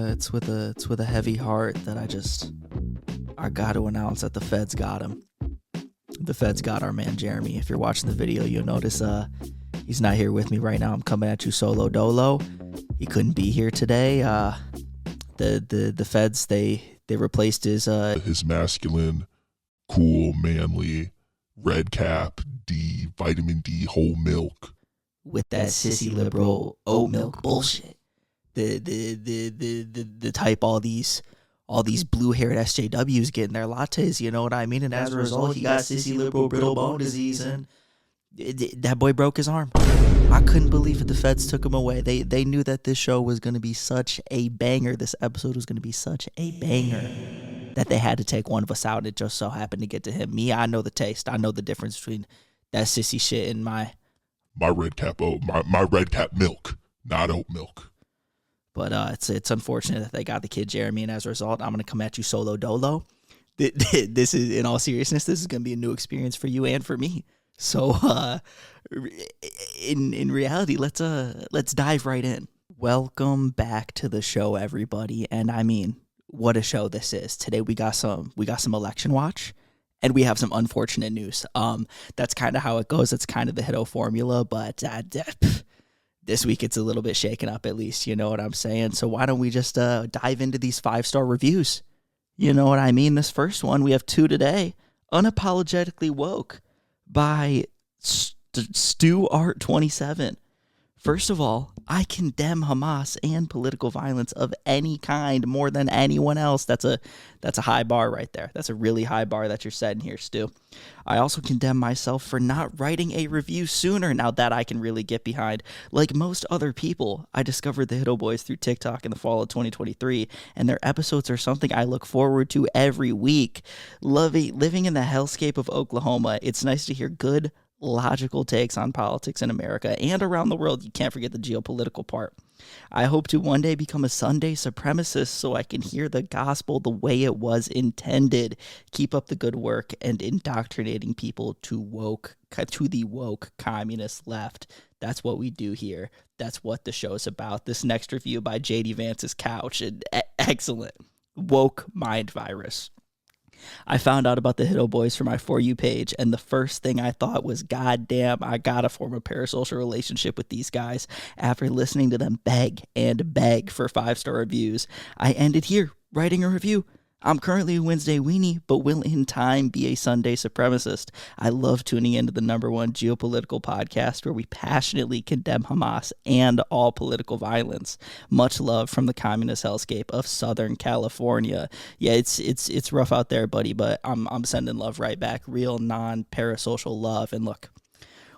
It's with a heavy heart that I got to announce that the feds got him. The feds got our man Jeremy. If you're watching the video, you'll notice he's not here with me right now. I'm coming at you solo dolo. He couldn't be here today. The feds they replaced his masculine, cool, manly, red cap, D, vitamin D, whole milk with that sissy liberal oat milk bullshit. The type all these blue-haired SJWs getting their lattes, you know what I mean? And as a result, he got sissy liberal brittle bone disease, and that boy broke his arm. I couldn't believe it. The feds took him away. They knew that this show was going to be such a banger. This episode was going to be such a banger that they had to take one of us out. It just so happened to get to him. Me, I know the taste. I know the difference between that sissy shit and my red cap my red cap milk, not oat milk. But it's unfortunate that they got the kid Jeremy, and as a result, I'm going to come at you solo dolo. This is, in all seriousness, this is going to be a new experience for you and for me. So in reality, let's dive right in. Welcome back to the show, everybody. And I mean, what a show this is. Today we got some election watch, and we have some unfortunate news. That's kind of how it goes. It's kind of the Hiddo formula, but this week it's a little bit shaken up, at least, you know what I'm saying? So why don't we just dive into these 5-star reviews? You know what I mean? This first one, we have 2 today. Unapologetically Woke by Stu Art 27. First of all, I condemn Hamas and political violence of any kind more than anyone else. That's a high bar right there. That's a really high bar that you're setting here, Stu. I also condemn myself for not writing a review sooner. Now that I can really get behind. Like most other people, I discovered the Hiddo Boys through TikTok in the fall of 2023, and their episodes are something I look forward to every week. Living in the hellscape of Oklahoma, it's nice to hear good, logical takes on politics in America and around the world. You can't forget the geopolitical part. I hope to one day become a Sunday supremacist so I can hear the gospel the way it was intended. Keep up the good work and indoctrinating people to the woke communist left. That's what we do here. That's what the show's about. This next review by JD Vance's couch. Excellent. Woke mind virus. I found out about the Hiddo Boys from my For You page, and the first thing I thought was, God damn, I gotta form a parasocial relationship with these guys. After listening to them beg and beg for 5-star reviews, I ended here, writing a review. I'm currently a Wednesday weenie, but will in time be a Sunday supremacist. I love tuning into the #1 geopolitical podcast where we passionately condemn Hamas and all political violence. Much love from the communist hellscape of Southern California. Yeah, it's rough out there, buddy, but I'm sending love right back. Real non-parasocial love. And look,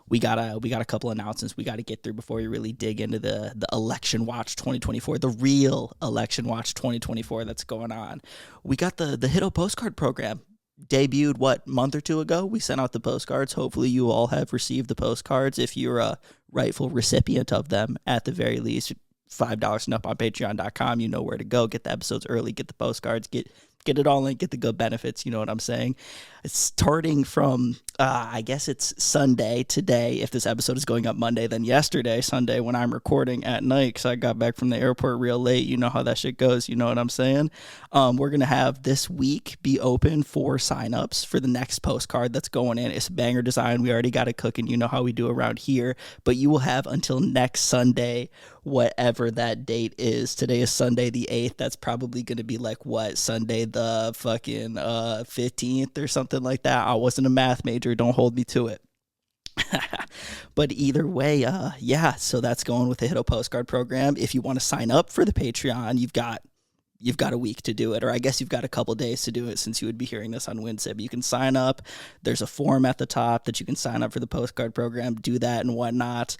we got a couple announcements we got to get through before we really dig into the election watch 2024, the real election watch 2024 that's going on. We got the Hiddo postcard program debuted month or 2 ago. We sent out the postcards. Hopefully you all have received the postcards if you're a rightful recipient of them. At the very least, $5 and up on patreon.com. You know where to go. Get the episodes early, get the postcards, get it all in, get the good benefits, you know what I'm saying? It's starting from, I guess it's Sunday today. If this episode is going up Monday, then yesterday, Sunday, when I'm recording at night, because I got back from the airport real late. You know how that shit goes, you know what I'm saying? We're going to have this week be open for signups for the next postcard that's going in. It's a banger design. We already got it cooking. You know how we do around here. But you will have until next Sunday, whatever that date is. Today is Sunday the 8th. That's probably going to be like what? Sunday the fucking 15th or something like that. I wasn't a math major. Don't hold me to it. But either way, so that's going with the Hiddo postcard program. If you want to sign up for the Patreon, you've got a week to do it, or I guess you've got a couple days to do it since you would be hearing this on Wednesday. But you can sign up. There's a form at the top that you can sign up for the postcard program, do that and whatnot.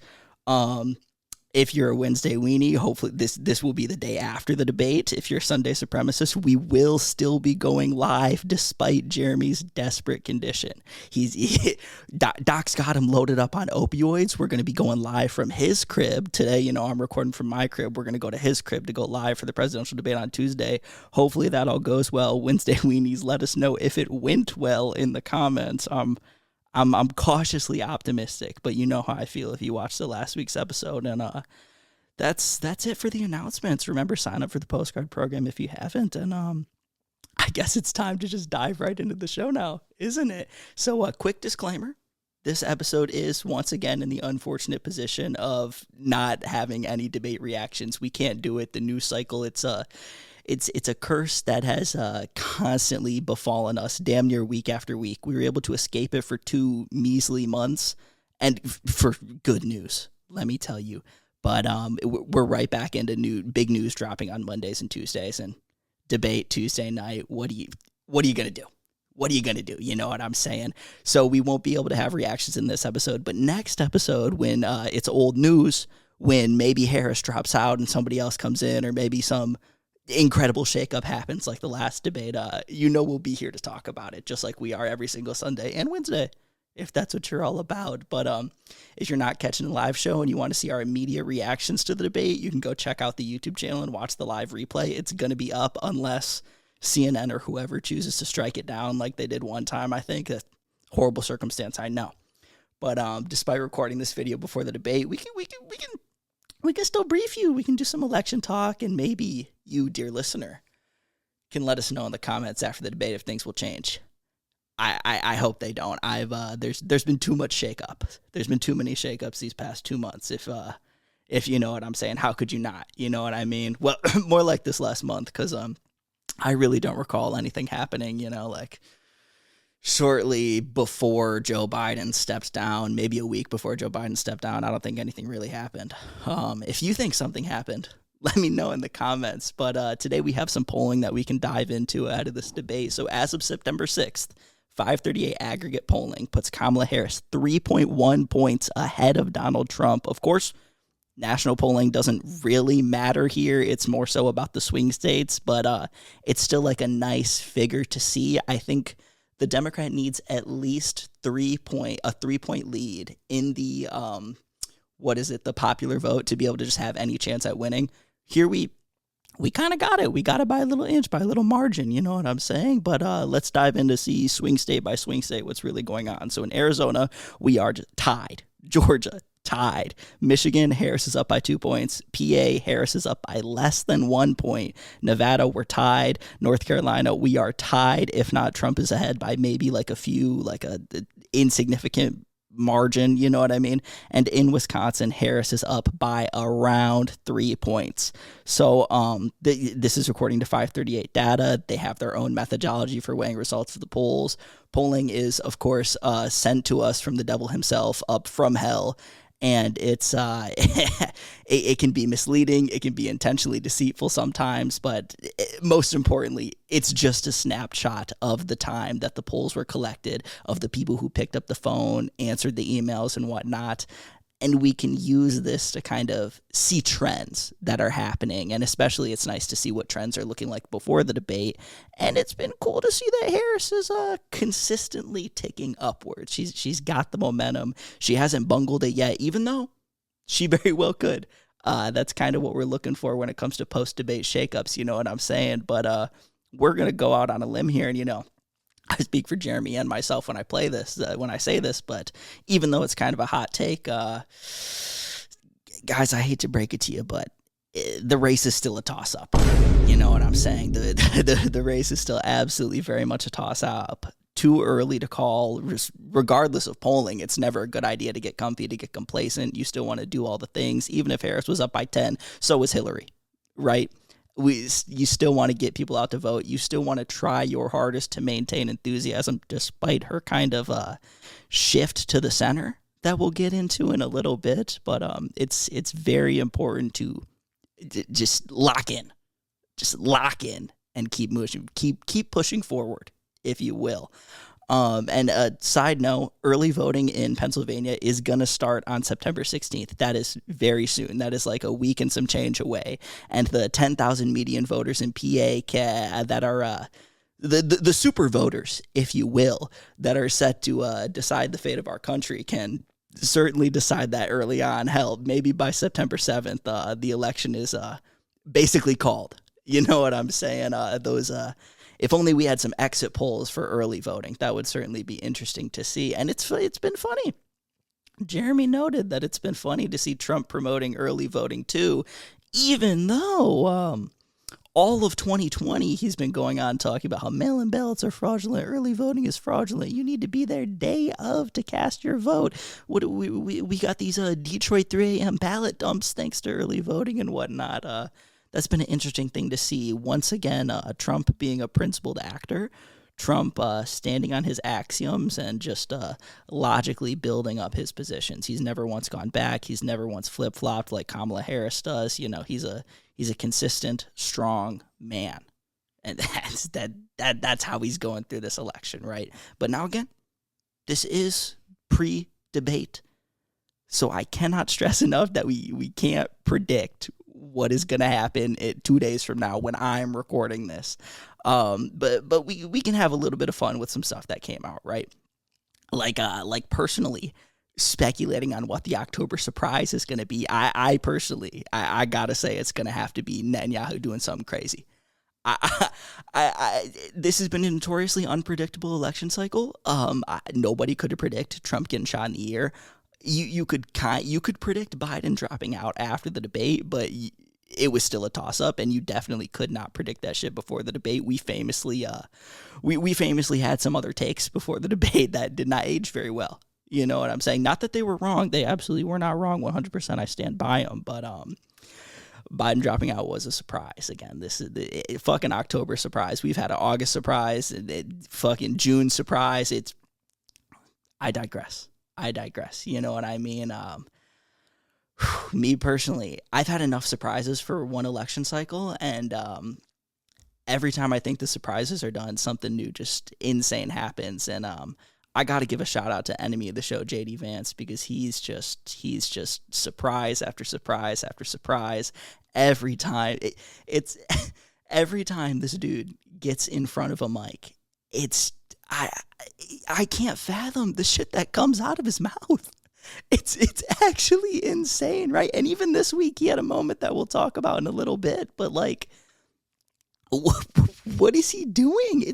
If you're a Wednesday weenie, hopefully this will be the day after the debate. If you're a Sunday supremacist, we will still be going live despite Jeremy's desperate condition. Doc's got him loaded up on opioids. We're going to be going live from his crib today. You know, I'm recording from my crib. We're going to go to his crib to go live for the presidential debate on Tuesday. Hopefully that all goes well. Wednesday weenies, let us know if it went well in the comments. I'm cautiously optimistic, but you know how I feel if you watched the last week's episode, and that's it for the announcements. Remember, sign up for the postcard program if you haven't, and I guess it's time to just dive right into the show now, isn't it? So, a quick disclaimer. This episode is once again in the unfortunate position of not having any debate reactions. We can't do it. The news cycle, it's a curse that has constantly befallen us damn near week after week. We were able to escape it for 2 measly months, and for good news, let me tell you. But we're right back into big news dropping on Mondays and Tuesdays, and debate Tuesday night. What are you gonna do? What are you gonna do? You know what I'm saying? So we won't be able to have reactions in this episode, but next episode, when it's old news, when maybe Harris drops out and somebody else comes in, or maybe some incredible shakeup happens like the last debate, we'll be here to talk about it, just like we are every single Sunday and Wednesday, if that's what you're all about. But if you're not catching the live show and you want to see our immediate reactions to the debate, you can go check out the YouTube channel and watch the live replay. It's going to be up unless CNN or whoever chooses to strike it down like they did one time. I think a horrible circumstance, I know. But despite recording this video before the debate, we can still brief you. We can do some election talk, and maybe you, dear listener, can let us know in the comments after the debate if things will change. I hope they don't. There's been too much shakeup. There's been too many shakeups these past 2 months. If you know what I'm saying, how could you not? You know what I mean? Well, more like this last month, because I really don't recall anything happening. Like shortly before Joe Biden stepped down, maybe a week before Joe Biden stepped down. I don't think anything really happened. If you think something happened, let me know in the comments. But today we have some polling that we can dive into ahead of this debate. So as of September 6th. 538 aggregate polling puts Kamala Harris 3.1 points ahead of Donald Trump. Of course, national polling doesn't really matter here. It's more so about the swing states, but it's still like a nice figure to see. I think the Democrat needs at least a 3-point lead in the the popular vote to be able to just have any chance at winning. Here we kind of got it. We got it by a little inch, by a little margin. You know what I'm saying? But let's dive in to see swing state by swing state what's really going on. So in Arizona, we are tied. Georgia, tied. Michigan, Harris is up by 2 points. PA, Harris is up by less than 1 point. Nevada, we're tied. North Carolina, we are tied. If not, Trump is ahead by maybe like a insignificant margin, you know what I mean? And in Wisconsin, Harris is up by around 3 points. So this is according to 538 data. They have their own methodology for weighing results of the polls. Polling is, of course, sent to us from the devil himself, up from hell. And it's it can be misleading. It can be intentionally deceitful sometimes, but most importantly, it's just a snapshot of the time that the polls were collected, of the people who picked up the phone, answered the emails and whatnot. And we can use this to kind of see trends that are happening. And especially it's nice to see what trends are looking like before the debate. And it's been cool to see that Harris is consistently ticking upwards. She's got the momentum. She hasn't bungled it yet, even though she very well could. That's kind of what we're looking for when it comes to post-debate shakeups, you know what I'm saying? But we're going to go out on a limb here and, I speak for Jeremy and myself when I say this, but even though it's kind of a hot take, guys, I hate to break it to you, but the race is still a toss-up. You know what I'm saying? The race is still absolutely very much a toss-up. Too early to call, regardless of polling. It's never a good idea to get comfy, to get complacent. You still want to do all the things. Even if Harris was up by 10, so was Hillary, right? You still want to get people out to vote. You still want to try your hardest to maintain enthusiasm despite her kind of shift to the center that we'll get into in a little bit. But it's very important to just lock in and keep moving, keep pushing forward, if you will. And a side note, early voting in Pennsylvania is going to start on September 16th. That is very soon. That is like a week and some change away. And the 10,000 median voters in PA that are the super voters, if you will, that are set to decide the fate of our country can certainly decide that early on. Hell, maybe by September 7th, the election is basically called. You know what I'm saying? If only we had some exit polls for early voting, that would certainly be interesting to see. And it's been funny. Jeremy noted that it's been funny to see Trump promoting early voting too, even though all of 2020 he's been going on talking about how mail-in ballots are fraudulent, early voting is fraudulent. You need to be there day of to cast your vote. What we got these Detroit 3 a.m. ballot dumps thanks to early voting and whatnot. That's been an interesting thing to see. Once again, Trump being a principled actor. Trump standing on his axioms and just logically building up his positions. He's never once gone back. He's never once flip-flopped like Kamala Harris does. You know, he's a consistent, strong man. And that's how he's going through this election, right? But now again, this is pre-debate. So I cannot stress enough that we can't predict what is going to happen 2 days from now when I'm recording this. But we can have a little bit of fun with some stuff that came out, right? Like personally speculating on what the October surprise is going to be. I personally gotta say it's going to have to be Netanyahu doing something crazy. This has been a notoriously unpredictable election cycle. Nobody could have predicted Trump getting shot in the ear. You could predict Biden dropping out after the debate, but it was still a toss-up, and you definitely could not predict that shit before the debate. We famously had some other takes before the debate that did not age very well. You know what I'm saying? Not that they were wrong; they absolutely were not wrong. 100%, I stand by them. But Biden dropping out was a surprise. Again, this is the fucking October surprise. We've had an August surprise, fucking June surprise. I digress. You know what I mean? Me personally, I've had enough surprises for one election cycle, and every time I think the surprises are done, something new, just insane happens. And I got to give a shout out to enemy of the show, JD Vance, because he's just surprise after surprise after surprise every time. It's every time this dude gets in front of a mic, I can't fathom the shit that comes out of his mouth. It's actually insane, right? And even this week, he had a moment that we'll talk about in a little bit. But like, what is he doing?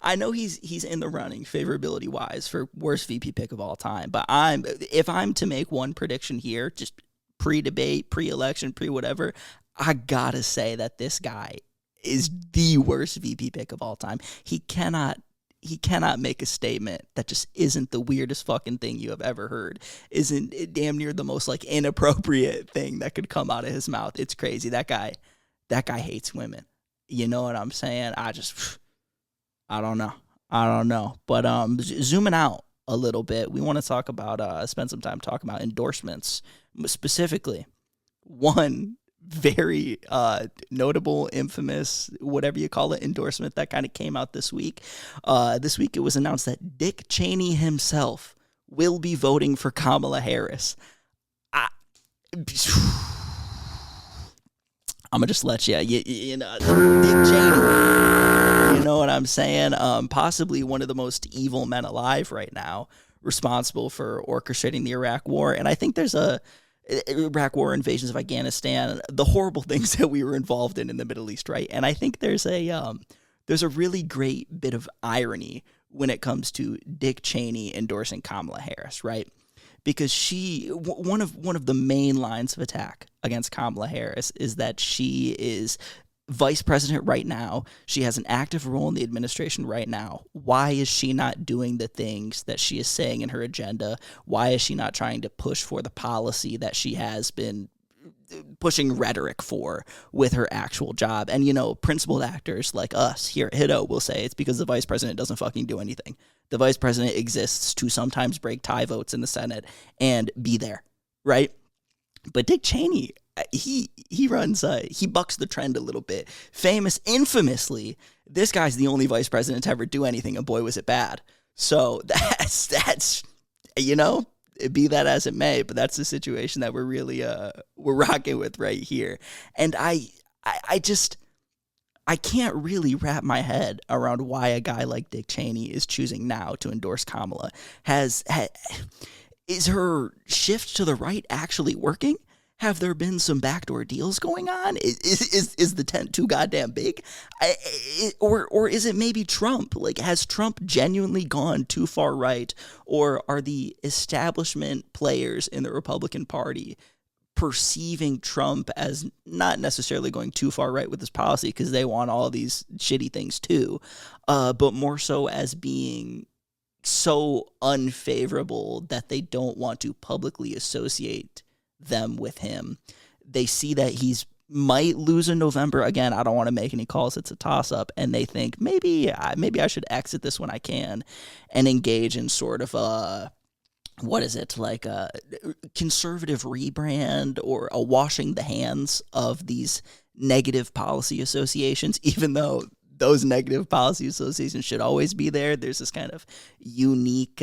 I know he's in the running favorability wise for worst VP pick of all time. But if I'm to make one prediction here, just pre-debate, pre-election, pre-whatever, I gotta say that this guy is the worst VP pick of all time. He cannot make a statement that just isn't the weirdest fucking thing you have ever heard. Isn't it damn near the most like inappropriate thing that could come out of his mouth? It's crazy. That guy hates women. You know what I'm saying? I don't know. But zooming out a little bit, we want to talk about spend some time talking about endorsements, specifically one very notable, infamous, whatever you call it, endorsement that kind of came out this week. This week it was announced that Dick Cheney himself will be voting for Kamala Harris. I'm gonna just let you know, Dick Cheney, you know what I'm saying? Possibly one of the most evil men alive right now, responsible for orchestrating the Iraq War. And I think there's Iraq War, invasions of Afghanistan, the horrible things that we were involved in the Middle East, right? And I think there's a really great bit of irony when it comes to Dick Cheney endorsing Kamala Harris, right? Because one of the main lines of attack against Kamala Harris is that she is vice president right now. She has an active role in the administration right now. Why is she not doing the things that she is saying in her agenda? Why is she not trying to push for the policy that she has been pushing rhetoric for with her actual job? And, you know, principled actors like us here at Hiddo will say it's because the vice president doesn't fucking do anything. The vice president exists to sometimes break tie votes in the Senate and be there, right? But Dick Cheney, he bucks the trend a little bit. Infamously, this guy's the only vice president to ever do anything, and boy was it bad. So that's you know, be that as it may, but that's the situation that we're really we're rocking with right here. And I can't really wrap my head around why a guy like Dick Cheney is choosing now to endorse Kamala. Is her shift to the right actually working? have there been some backdoor deals going on? Is the tent too goddamn big? Or is it maybe Trump? Like, has Trump genuinely gone too far right? Or are the establishment players in the Republican Party perceiving Trump as not necessarily going too far right with his policy because they want all these shitty things too, but more so as being so unfavorable that they don't want to publicly associate them with him. They see that he's might lose in November. Again, I don't want to make any calls. It's a toss up. And they think maybe I should exit this when I can and engage in sort of what is it, like a conservative rebrand or a washing the hands of these negative policy associations, even though those negative policy associations should always be there. There's this kind of unique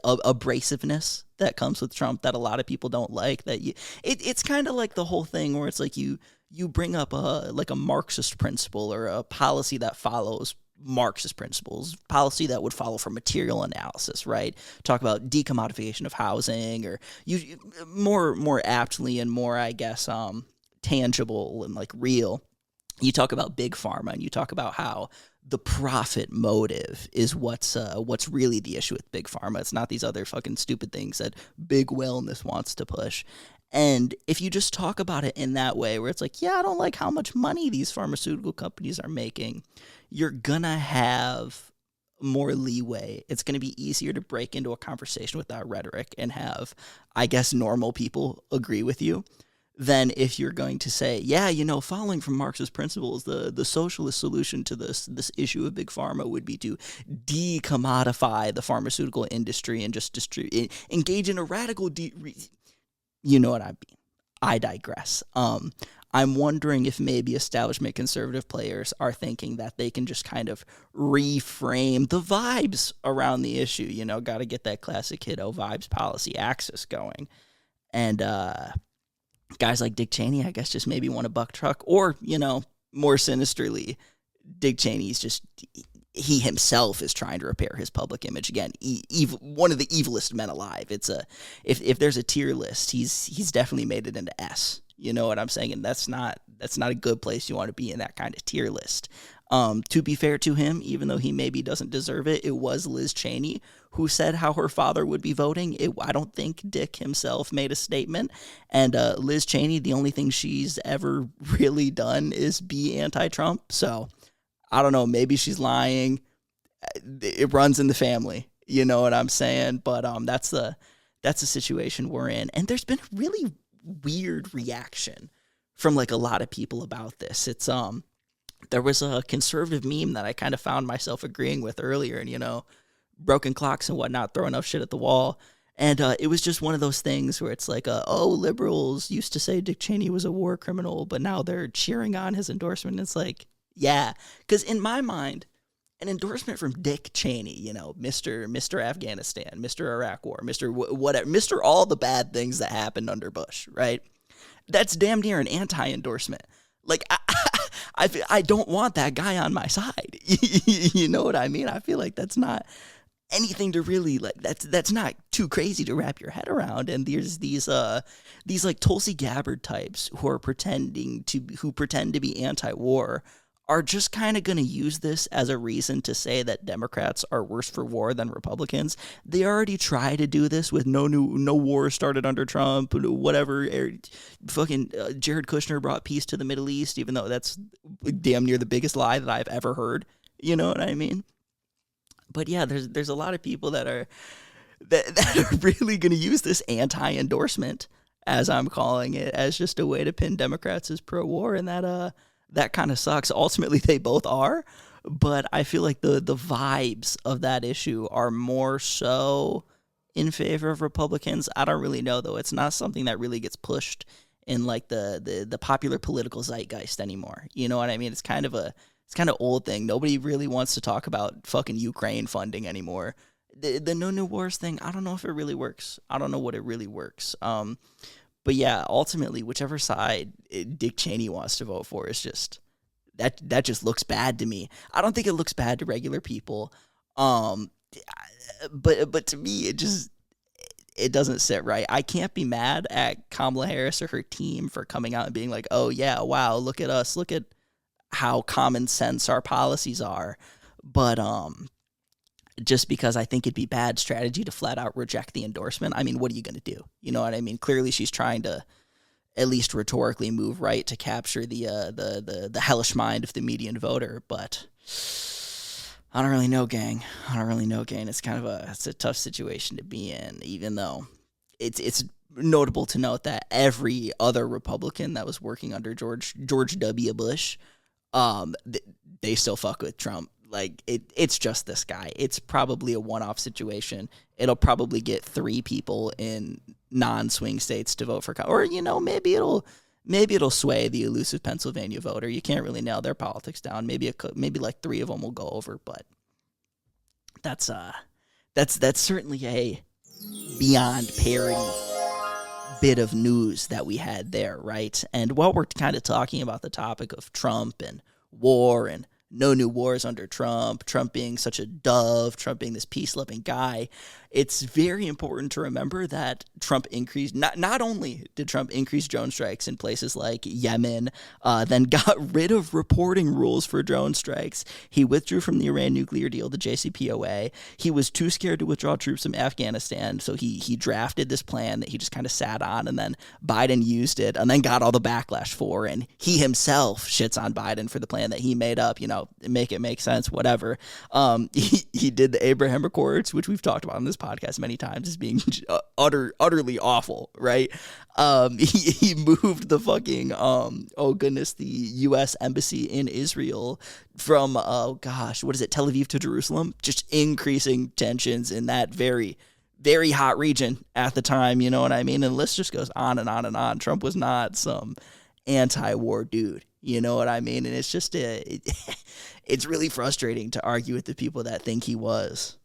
abrasiveness that comes with Trump that a lot of people don't like. It's kind of like the whole thing where it's like you bring up a Marxist principle or a policy that follows Marxist principles, policy that would follow from material analysis, right? Talk about decommodification of housing, or you more aptly and more, I guess, tangible and like real. You talk about big pharma, and you talk about how the profit motive is what's really the issue with big pharma. It's not these other fucking stupid things that big wellness wants to push. And if you just talk about it in that way, where it's like, yeah, I don't like how much money these pharmaceutical companies are making, you're gonna have more leeway. It's gonna be easier to break into a conversation with that rhetoric and have, I guess, normal people agree with you than if you're going to say, yeah, following from Marxist principles, the socialist solution to this issue of big pharma would be to decommodify the pharmaceutical industry and just engage in a radical you know what I mean. I digress. I'm wondering if maybe establishment conservative players are thinking that they can just kind of reframe the vibes around the issue. Got to get that classic hit vibes policy axis going. And guys like Dick Cheney, I guess, just maybe want a buck truck. Or, more sinisterly, Dick Cheney's just... he himself is trying to repair his public image again. One of the evilest men alive. It's if there's a tier list, he's definitely made it into S. You know what I'm saying? And that's not a good place you want to be in that kind of tier list. To be fair to him, even though he maybe doesn't deserve it, it was Liz Cheney who said how her father would be voting. I don't think Dick himself made a statement. And Liz Cheney, the only thing she's ever really done is be anti-Trump. So I don't know, maybe she's lying. It runs in the family. You know what I'm saying? But that's the situation we're in. And there's been a really weird reaction from like a lot of people about this. It's there was a conservative meme that I kind of found myself agreeing with earlier, and broken clocks and whatnot, throwing up shit at the wall. And it was just one of those things where it's like, liberals used to say Dick Cheney was a war criminal, but now they're cheering on his endorsement. And it's like, yeah, because in my mind, an endorsement from Dick Cheney, Mr. Afghanistan, Mr. Iraq War, Mr. Whatever, Mr. all the bad things that happened under Bush, right? That's damn near an anti-endorsement. Like, I don't want that guy on my side. You know what I mean? I feel like that's not anything to really, like, that's not too crazy to wrap your head around. And there's these like Tulsi Gabbard types who pretend to be anti-war are just kind of going to use this as a reason to say that Democrats are worse for war than Republicans. They already try to do this with no war started under Trump, whatever. Jared Kushner brought peace to the Middle East, even though that's damn near the biggest lie that I've ever heard. You know what I mean? But yeah, there's a lot of people that are really going to use this anti-endorsement, as I'm calling it, as just a way to pin Democrats as pro-war, and that kind of sucks. Ultimately, they both are, but I feel like the vibes of that issue are more so in favor of Republicans. I don't really know, though. It's not something that really gets pushed in like the popular political zeitgeist anymore. You know what I mean? It's kind of old thing. Nobody really wants to talk about fucking Ukraine funding anymore. The no new wars thing, I don't know if it really works. I don't know what it really works. But yeah, ultimately, whichever side Dick Cheney wants to vote for is just that just looks bad to me. I don't think it looks bad to regular people. But to me, it doesn't sit right. I can't be mad at Kamala Harris or her team for coming out and being like, oh yeah, wow, look at us, look at how common sense our policies are. But just because I think it'd be bad strategy to flat out reject the endorsement. I mean, what are you going to do? You know what I mean? Clearly she's trying to at least rhetorically move right to capture the hellish mind of the median voter, but I don't really know, gang. It's kind of it's a tough situation to be in, even though it's notable to note that every other Republican that was working under George W. Bush, they still fuck with Trump. Like, it's just this guy. It's probably a one-off situation. It'll probably get 3 people in non-swing states to vote for, or maybe it'll sway the elusive Pennsylvania voter. You can't really nail their politics down. Maybe like 3 of them will go over, but that's certainly a beyond parody bit of news that we had there, right? And while we're kind of talking about the topic of Trump and war and no new wars under Trump being such a dove, Trump being this peace-loving guy, it's very important to remember that Trump increased, not only did Trump increase drone strikes in places like Yemen, then got rid of reporting rules for drone strikes. He withdrew from the Iran nuclear deal, the JCPOA. He was too scared to withdraw troops from Afghanistan, so he drafted this plan that he just kind of sat on, and then Biden used it, and then got all the backlash for, and he himself shits on Biden for the plan that he made up, make it make sense, whatever. He did the Abraham Accords, which we've talked about on this podcast many times as being utterly awful, right? He moved the fucking the U.S. embassy in Israel from Tel Aviv to Jerusalem, just increasing tensions in that very, very hot region at the time. You know what I mean? And the list just goes on and on and on. Trump was not some anti-war dude. You know what I mean? And it's just it's really frustrating to argue with the people that think he was.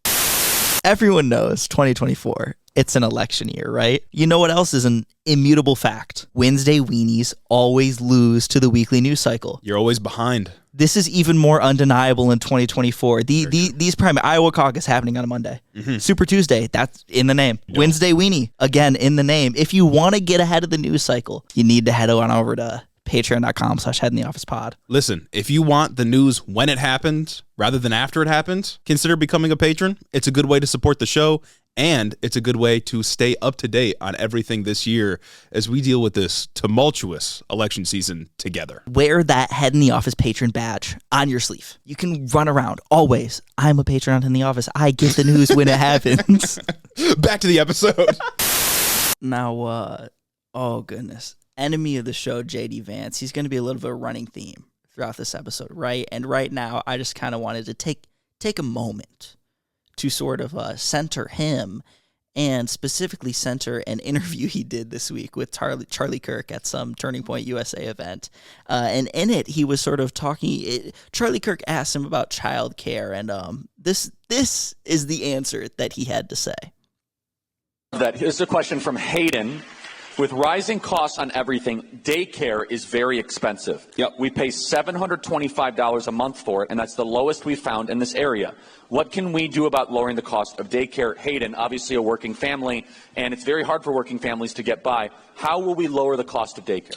Everyone knows 2024, it's an election year, right? You know what else is an immutable fact? Wednesday weenies always lose to the weekly news cycle. You're always behind. This is even more undeniable in 2024. These primary Iowa caucus happening on a Monday. Mm-hmm. Super Tuesday, that's in the name. Yep. Wednesday weenie, again, in the name. If you want to get ahead of the news cycle, you need to head on over to patreon.com/headintheofficepod. Listen, if you want the news when it happens rather than after it happens, consider becoming a patron. It's a good way to support the show, and it's a good way to stay up to date on everything this year as we deal with this tumultuous election season together. Wear that Head in the Office patron badge on your sleeve. You can run around always. I'm a patron on Head in the Office. I get the news when it happens. Back to the episode. Now, oh goodness. Enemy of the show, JD Vance. He's going to be a little bit of a running theme throughout this episode, right? And right now, I just kind of wanted to take a moment to sort of center him, and specifically center an interview he did this week with Charlie Kirk at some Turning Point USA event. And in it, he was sort of talking. Charlie Kirk asked him about childcare, and this is the answer that he had to say. Here's a question from Hayden. With rising costs on everything, daycare is very expensive. Yep. We pay $725 a month for it, and that's the lowest we've found in this area. What can we do about lowering the cost of daycare? Hayden, obviously a working family, and it's very hard for working families to get by. How will we lower the cost of daycare?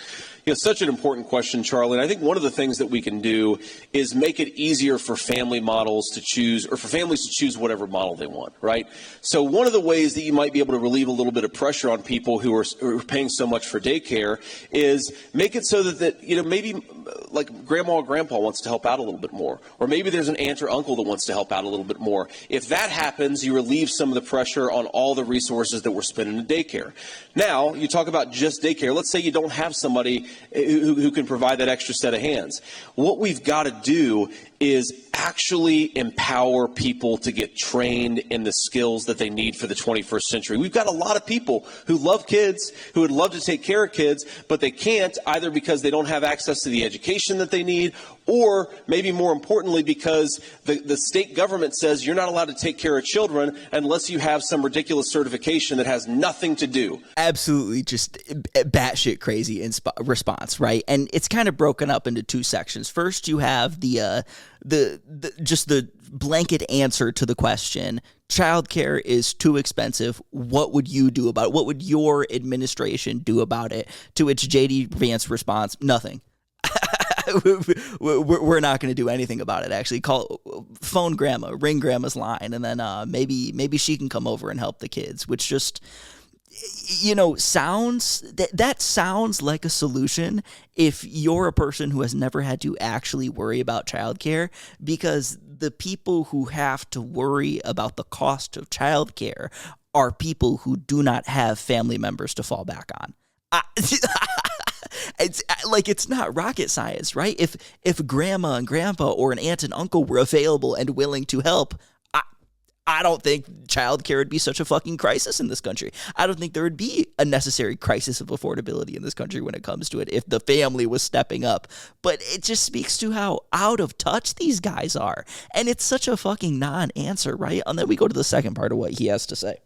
Such an important question, Charlie. And I think one of the things that we can do is make it easier for family models to choose, or for families to choose whatever model they want, right? So one of the ways that you might be able to relieve a little bit of pressure on people who are paying so much for daycare is make it so that maybe like grandma or grandpa wants to help out a little bit more, or maybe there's an aunt or uncle that wants to help out a little bit more. If that happens, you relieve some of the pressure on all the resources that we're spending in daycare. Now, you talk about just daycare. Let's say you don't have somebody who can provide that extra set of hands. What we've got to do is actually empower people to get trained in the skills that they need for the 21st century. We've got a lot of people who love kids, who would love to take care of kids, but they can't, either because they don't have access to the education that they need, or maybe more importantly, because the state government says you're not allowed to take care of children unless you have some ridiculous certification that has nothing to do. Absolutely just batshit crazy response, right? And it's kind of broken up into 2 sections. First, you have the just the blanket answer to the question, childcare is too expensive. What would you do about it? What would your administration do about it? To which JD Vance responds, nothing. We're not going to do anything about it. Actually, phone grandma, ring grandma's line, and then maybe she can come over and help the kids. Which just, sounds that sounds like a solution if you're a person who has never had to actually worry about childcare, because the people who have to worry about the cost of childcare are people who do not have family members to fall back on. It's not rocket science, right? If grandma and grandpa or an aunt and uncle were available and willing to help, I don't think childcare would be such a fucking crisis in this country. I don't think there would be a necessary crisis of affordability in this country when it comes to it if the family was stepping up. But it just speaks to how out of touch these guys are. And it's such a fucking non-answer, right? And then we go to the second part of what he has to say.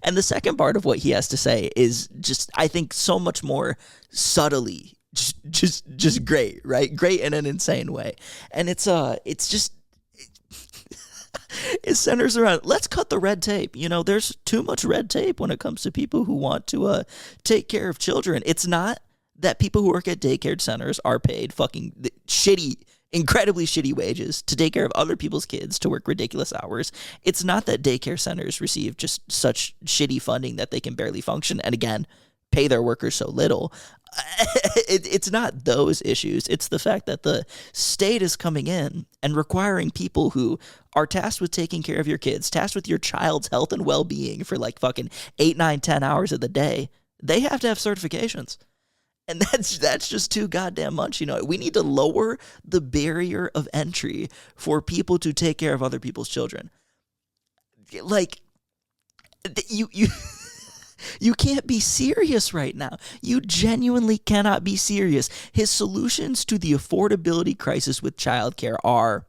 And the second part of what he has to say is just, I think, so much more subtly just great, right? Great in an insane way. And it's just, it centers around, let's cut the red tape. There's too much red tape when it comes to people who want to take care of children. It's not that people who work at daycare centers are paid fucking incredibly shitty wages to take care of other people's kids, to work ridiculous hours. It's not that daycare centers receive just such shitty funding that they can barely function, and again, pay their workers so little. It's not those issues. It's the fact that the state is coming in and requiring people who are tasked with taking care of your kids, tasked with your child's health and well-being for like fucking 8, 9, 10 hours of the day, they have to have certifications. And that's just too goddamn much. We need to lower the barrier of entry for people to take care of other people's children. Like, you can't be serious right now. You genuinely cannot be serious. His solutions to the affordability crisis with childcare are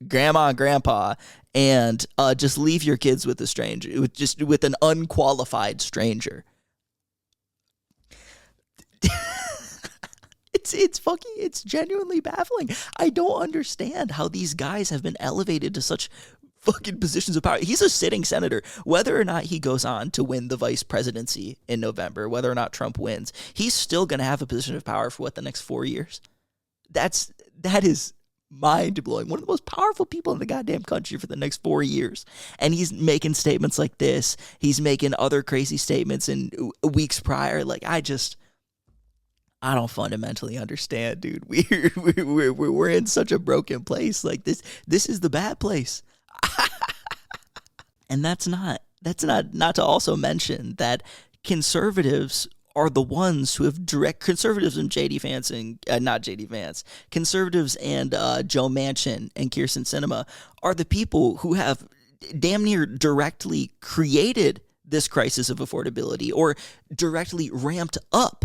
grandma and grandpa, and just leave your kids with a stranger, with an unqualified stranger. It's genuinely baffling. I don't understand how these guys have been elevated to such fucking positions of power. He's a sitting senator. Whether or not he goes on to win the vice presidency in November, whether or not Trump wins, he's still going to have a position of power for the next 4 years. That is mind-blowing. One of the most powerful people in the goddamn country for the next 4 years. And he's making statements like this. He's making other crazy statements in weeks prior. Like, I don't fundamentally understand, dude. We're in such a broken place. Like, this is the bad place. And that's not to also mention that conservatives are the ones who have conservatives and JD Vance and not JD Vance, conservatives and Joe Manchin and Kyrsten Sinema are the people who have damn near directly created this crisis of affordability, or directly ramped up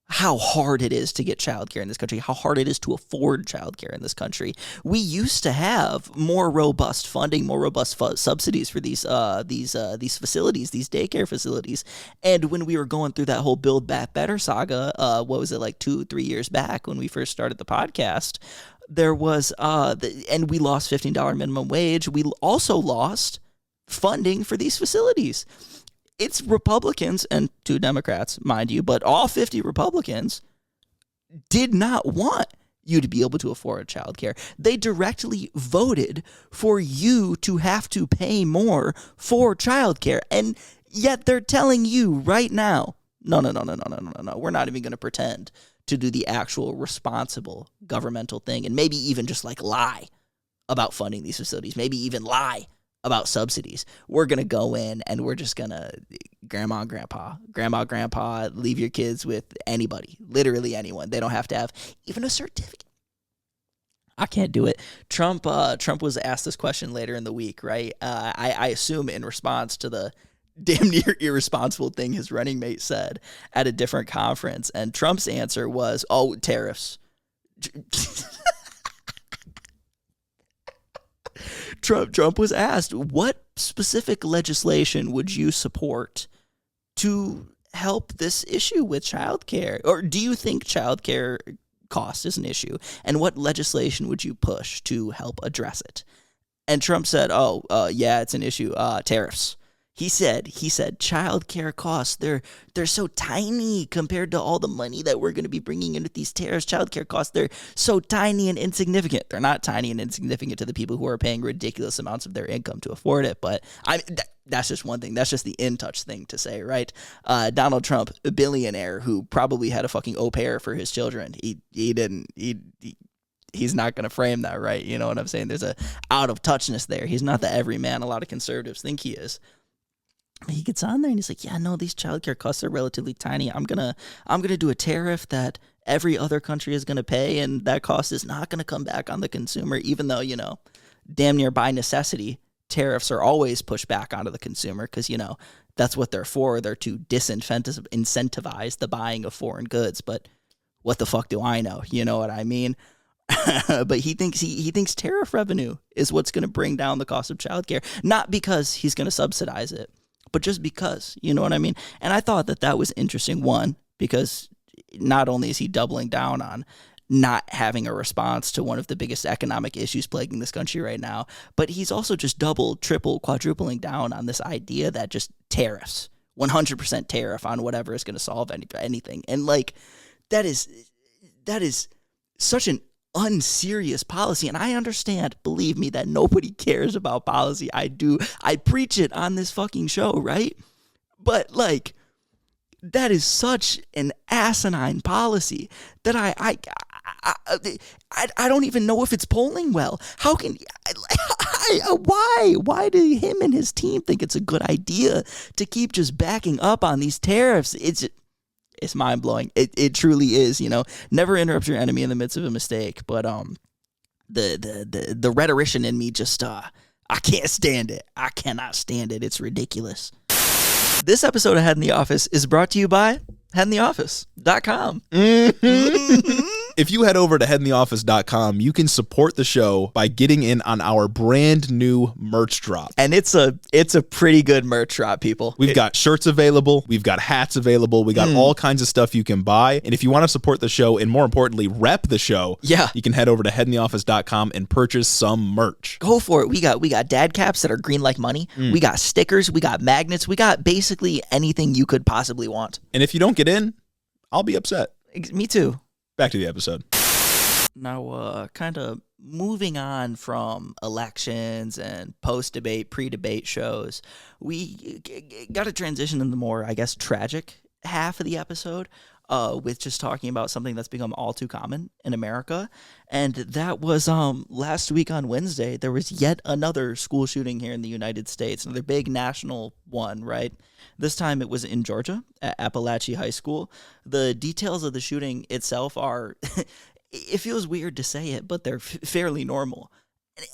how hard it is to get childcare in this country, how hard it is to afford childcare in this country. We used to have more robust funding, more robust subsidies for these facilities, these daycare facilities. And when we were going through that whole Build Back Better saga, what was it, like 2-3 years back when we first started the podcast, there was, and we lost $15 minimum wage. We also lost funding for these facilities. It's Republicans and 2 Democrats, mind you, but all 50 Republicans did not want you to be able to afford childcare. They directly voted for you to have to pay more for childcare. And yet they're telling you right now, no. We're not even going to pretend to do the actual responsible governmental thing, and maybe even just like lie about funding these facilities, maybe even lie about subsidies. We're going to go in and we're just going to grandma, grandpa, leave your kids with anybody, literally anyone. They don't have to have even a certificate. I can't do it. Trump was asked this question later in the week, right? I assume in response to the damn near irresponsible thing his running mate said at a different conference. And Trump's answer was, oh, tariffs. Trump was asked, what specific legislation would you support to help this issue with childcare? Or do you think childcare cost is an issue, and what legislation would you push to help address it? And Trump said, yeah, it's an issue, tariffs. He said childcare costs, they're so tiny compared to all the money that we're going to be bringing in with these tariffs. Childcare costs, they're so tiny and insignificant. They're not tiny and insignificant to the people who are paying ridiculous amounts of their income to afford it. But that's just one thing. That's just the in-touch thing to say, right? Donald Trump, a billionaire who probably had a fucking au pair for his children. He's not going to frame that, right? You know what I'm saying? There's a out of touchness there. He's not the everyman a lot of conservatives think he is. He gets on there and he's like, yeah, no, these childcare costs are relatively tiny. I'm gonna do a tariff that every other country is gonna pay, and that cost is not gonna come back on the consumer, even though, you know, damn near by necessity, tariffs are always pushed back onto the consumer because, you know, that's what they're for. They're to disincentivize the buying of foreign goods. But what the fuck do I know? You know what I mean? But he thinks tariff revenue is what's going to bring down the cost of childcare, not because he's going to subsidize it, but just because, you know what I mean? And I thought that was interesting, one, because not only is he doubling down on not having a response to one of the biggest economic issues plaguing this country right now, but he's also just double, triple, quadrupling down on this idea that just tariffs, 100% tariff on whatever is going to solve anything. And like, that is such an unserious policy. And I understand, believe me, that nobody cares about policy. I preach it on this fucking show, right? But like, that is such an asinine policy that I don't even know if it's polling well. How can why do him and his team think it's a good idea to keep just backing up on these tariffs? It's mind blowing. It truly is. You know, never interrupt your enemy in the midst of a mistake. But the rhetorician in me just I can't stand it. I cannot stand it. It's ridiculous. This episode of Head in the Office is brought to you by headintheoffice.com. If you head over to headintheoffice.com, you can support the show by getting in on our brand new merch drop. And it's a pretty good merch drop, people. We've got shirts available. We've got hats available. We got all kinds of stuff you can buy. And if you want to support the show and more importantly, rep the show, you can head over to headintheoffice.com and purchase some merch. Go for it. We got dad caps that are green like money. We got stickers. We got magnets. We got basically anything you could possibly want. And if you don't get in, I'll be upset. Me too. Back to the episode. Now, kind of moving on from elections and post-debate, pre-debate shows, we got to transition into the more, I guess, tragic half of the episode with just talking about something that's become all too common in America. And that was last week on Wednesday, there was yet another school shooting here in the United States, another big national one, right? This time it was in Georgia at Appalachia High School. The details of the shooting itself are, it feels weird to say it, but they're fairly normal.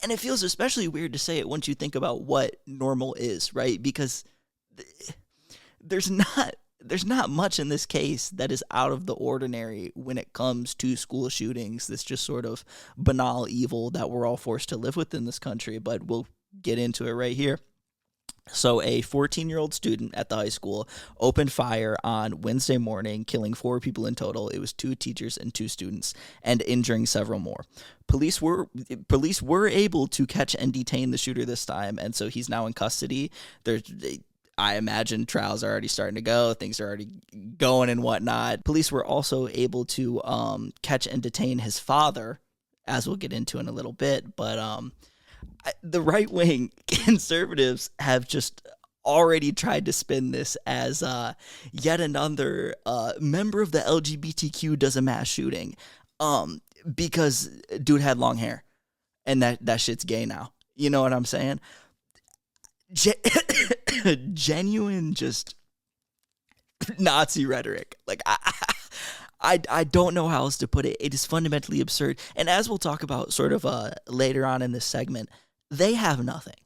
And it feels especially weird to say it once you think about what normal is, right? Because there's not much in this case that is out of the ordinary when it comes to school shootings. This just sort of banal evil that we're all forced to live with in this country, but we'll get into it right here. So a 14-year-old student at the high school opened fire on Wednesday morning, killing 4 people in total. It was 2 teachers and 2 students, and injuring several more. Police were able to catch and detain the shooter this time, and so he's now in custody. I imagine trials are already starting to go. Things are already going and whatnot. Police were also able to catch and detain his father, as we'll get into in a little bit, but the right-wing conservatives have just already tried to spin this as yet another member of the LGBTQ does a mass shooting because dude had long hair, and that shit's gay now. You know what I'm saying? Genuine just Nazi rhetoric. Like, I don't know how else to put it. It is fundamentally absurd. And as we'll talk about sort of later on in this segment, they have nothing.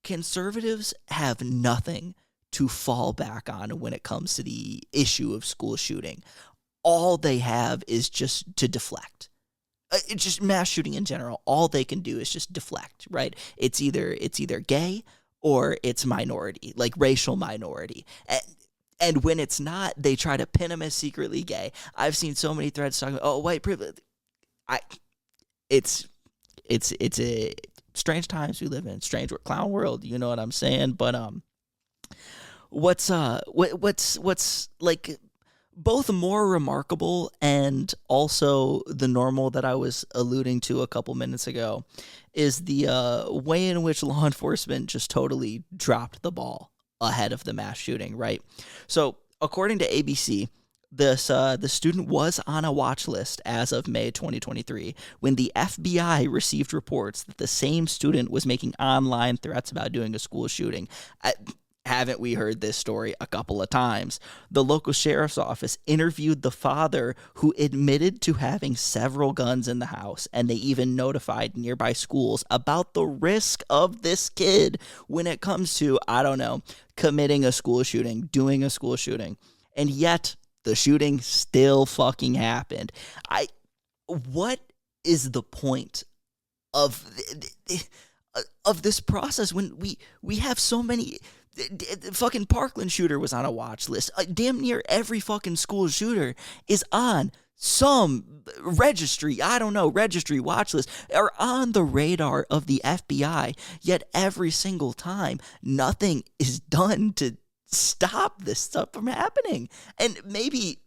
Conservatives have nothing to fall back on when it comes to the issue of school shooting. All they have is just to deflect. It's just mass shooting in general. All they can do is just deflect, right? It's either gay or it's minority, like racial minority. And when it's not, they try to pin him as secretly gay. I've seen so many threads talking about, white privilege. I it's a strange times we live in, strange clown world. You know what I'm saying? But what's like both more remarkable and also the normal that I was alluding to a couple minutes ago is the way in which law enforcement just totally dropped the ball ahead of the mass shooting, right? So according to ABC, the student was on a watch list as of May 2023 when the FBI received reports that the same student was making online threats about doing a school shooting. Haven't we heard this story a couple of times? The local sheriff's office interviewed the father, who admitted to having several guns in the house, and they even notified nearby schools about the risk of this kid when it comes to, I don't know, committing a school shooting, doing a school shooting. And yet, the shooting still fucking happened. What is the point of this process when we have so many? Fucking Parkland shooter was on a watch list. Damn near every fucking school shooter is on some registry, registry watch list, or on the radar of the FBI. Yet every single time, nothing is done to stop this stuff from happening. And maybe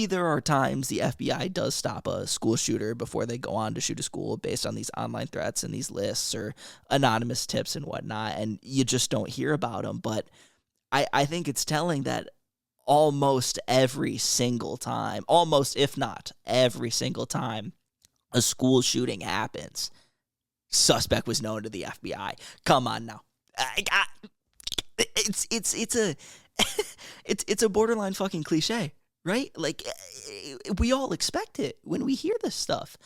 there are times the FBI does stop a school shooter before they go on to shoot a school based on these online threats and these lists or anonymous tips and whatnot, and you just don't hear about them. But I think it's telling that almost every single time, almost if not every single time a school shooting happens, suspect was known to the FBI. Come on now. It's a borderline fucking cliche. Right? Like, we all expect it when we hear this stuff.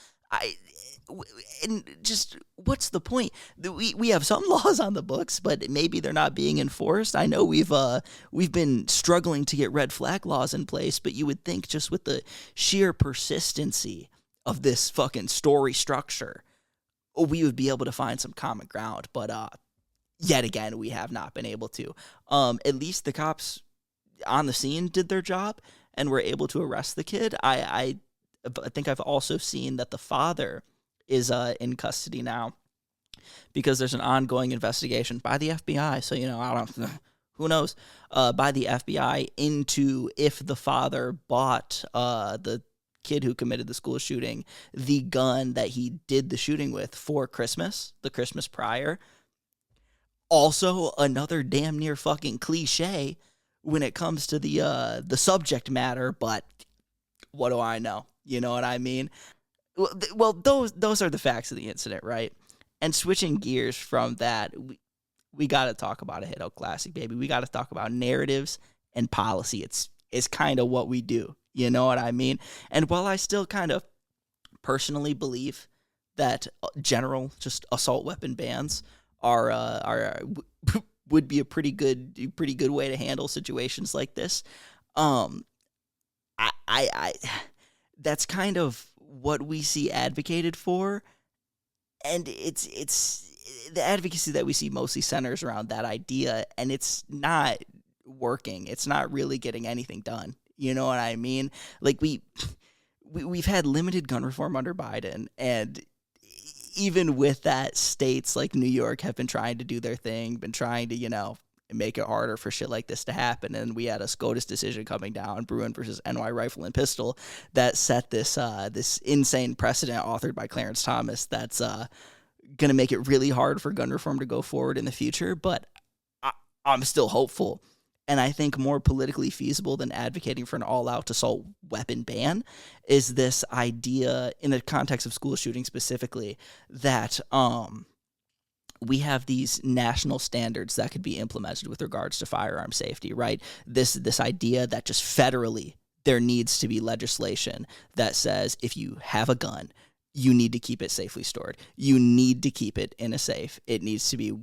And just, what's the point? We have some laws on the books, but maybe they're not being enforced. I know we've been struggling to get red flag laws in place, but you would think just with the sheer persistency of this fucking story structure, we would be able to find some common ground. But yet again, we have not been able to. At least the cops on the scene did their job and were able to arrest the kid. I think I've also seen that the father is in custody now because there's an ongoing investigation by the FBI. So, who knows, by the FBI into if the father bought the kid who committed the school shooting the gun that he did the shooting with for Christmas, the Christmas prior. Also, another damn near fucking cliche when it comes to the subject matter, but what do I know? You know what I mean? Well, those are the facts of the incident, right? And switching gears from that, we got to talk about a hit-out classic, baby. We got to talk about narratives and policy. It's kind of what we do. You know what I mean? And while I still kind of personally believe that general just assault weapon bans are would be a pretty good way to handle situations like this. I that's kind of what we see advocated for, and it's the advocacy that we see mostly centers around that idea, and it's not working. It's not really getting anything done. You know what I mean? Like we've had limited gun reform under Biden, and even with that, states like New York have been trying to do their thing, been trying to, make it harder for shit like this to happen. And we had a SCOTUS decision coming down, Bruin versus NY Rifle and Pistol, that set this insane precedent authored by Clarence Thomas that's going to make it really hard for gun reform to go forward in the future. But I'm still hopeful. And I think more politically feasible than advocating for an all-out assault weapon ban is this idea, in the context of school shooting specifically, that we have these national standards that could be implemented with regards to firearm safety, right? This idea that just federally there needs to be legislation that says if you have a gun, you need to keep it safely stored. You need to keep it in a safe. It needs to be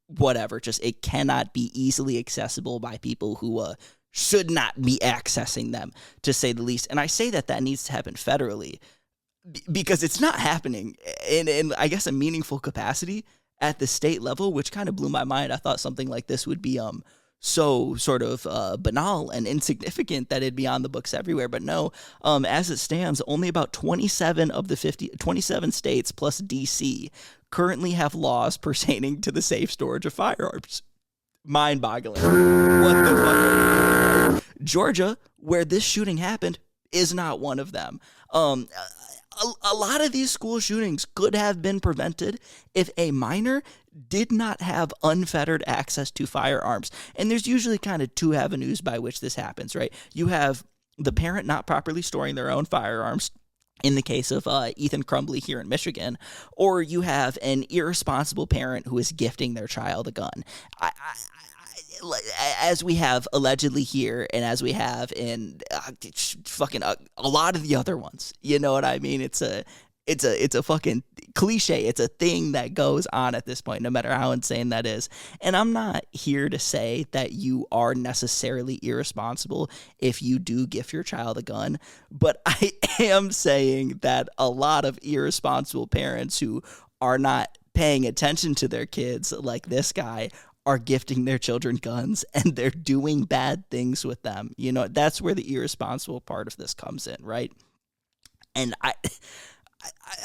whatever, just it cannot be easily accessible by people who should not be accessing them, to say the least. And I say that needs to happen federally because it's not happening in I guess a meaningful capacity at the state level, which kind of blew my mind. I thought something like this would be so sort of banal and insignificant that it'd be on the books everywhere. But no, as it stands, only about 27 of the 27 states plus DC currently have laws pertaining to the safe storage of firearms. Mind-boggling. What the fuck? Georgia, where this shooting happened, is not one of them. A lot of these school shootings could have been prevented if a minor did not have unfettered access to firearms. And there's usually kind of two avenues by which this happens, right? You have the parent not properly storing their own firearms, in the case of Ethan Crumbly here in Michigan, or you have an irresponsible parent who is gifting their child a gun. As we have allegedly here, and as we have in a lot of the other ones, you know what I mean? It's a fucking cliche. It's a thing that goes on at this point, no matter how insane that is. And I'm not here to say that you are necessarily irresponsible if you do gift your child a gun, but I am saying that a lot of irresponsible parents who are not paying attention to their kids, like this guy, are gifting their children guns, and they're doing bad things with them. You know, that's where the irresponsible part of this comes in, right? And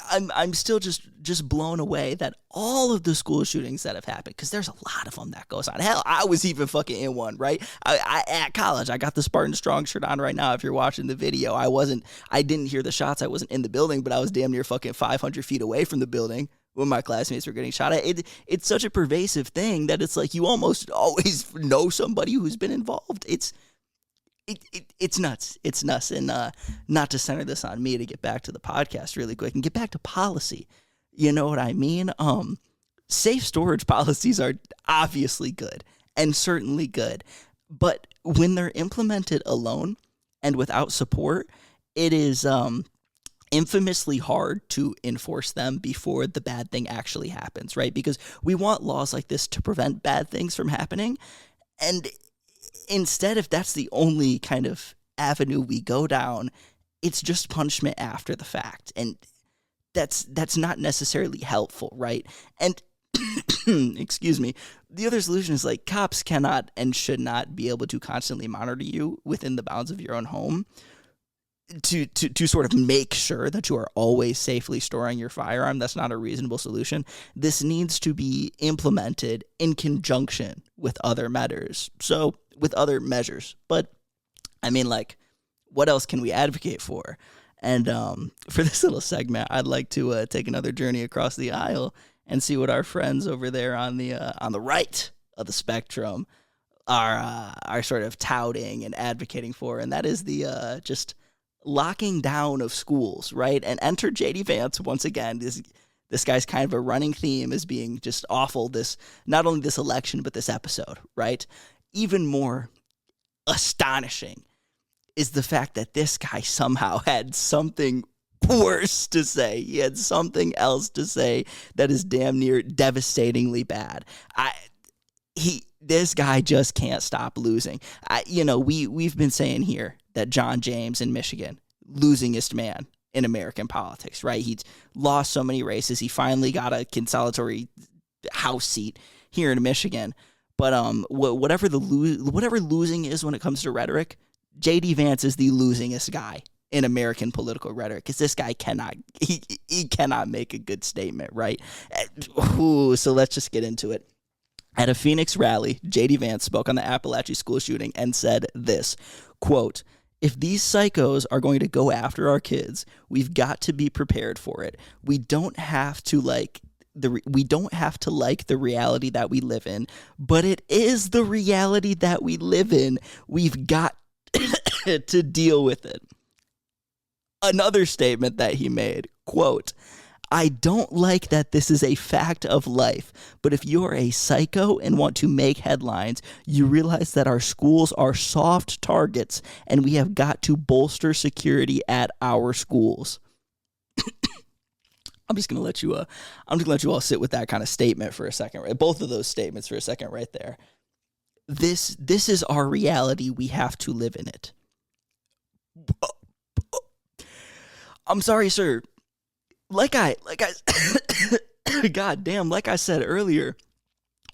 I'm still just blown away that all of the school shootings that have happened, because there's a lot of them that goes on. Hell, I was even fucking in one, right? I at college, I got the Spartan Strong shirt on right now. If you're watching the video, I didn't hear the shots. I wasn't in the building, but I was damn near fucking 500 feet away from the building when my classmates were getting shot at. It's such a pervasive thing that it's like you almost always know somebody who's been involved. It's nuts. It's nuts. And not to center this on me, to get back to the podcast really quick and get back to policy. You know what I mean? Safe storage policies are obviously good and certainly good. But when they're implemented alone and without support, it is infamously hard to enforce them before the bad thing actually happens, right? Because we want laws like this to prevent bad things from happening. And instead, if that's the only kind of avenue we go down, it's just punishment after the fact. And that's not necessarily helpful, right? And excuse me, the other solution is like cops cannot and should not be able to constantly monitor you within the bounds of your own home to sort of make sure that you are always safely storing your firearm. That's not a reasonable solution. This needs to be implemented in conjunction with other measures. So with other measures, but I mean, like, what else can we advocate for? And for this little segment, I'd like to take another journey across the aisle and see what our friends over there on the right of the spectrum are sort of touting and advocating for, and that is the just locking down of schools, right? And enter JD Vance once again. This guy's kind of a running theme as being just awful. Not only this election, but this episode, right? Even more astonishing is the fact that this guy somehow had something worse to say. He had something else to say that is damn near devastatingly bad. This guy just can't stop losing. We've been saying here that John James in Michigan, losingest man in American politics, right? He's lost so many races. He finally got a consolatory House seat here in Michigan. But whatever losing is when it comes to rhetoric, JD Vance is the losingest guy in American political rhetoric, because this guy cannot make a good statement, right? So let's just get into it. At a Phoenix rally, JD Vance spoke on the Appalachia school shooting and said this, quote, "If these psychos are going to go after our kids, we've got to be prepared for it. We don't have to like the reality that we live in, but it is the reality that we live in. We've got to deal with it." Another statement that he made, quote, "I don't like that this is a fact of life, but if you're a psycho and want to make headlines, you realize that our schools are soft targets and we have got to bolster security at our schools." I'm just gonna let you all sit with that kind of statement for a second, right? Both of those statements for a second right there. This is our reality. We have to live in it. I'm sorry, sir. Like I God damn, like I said earlier,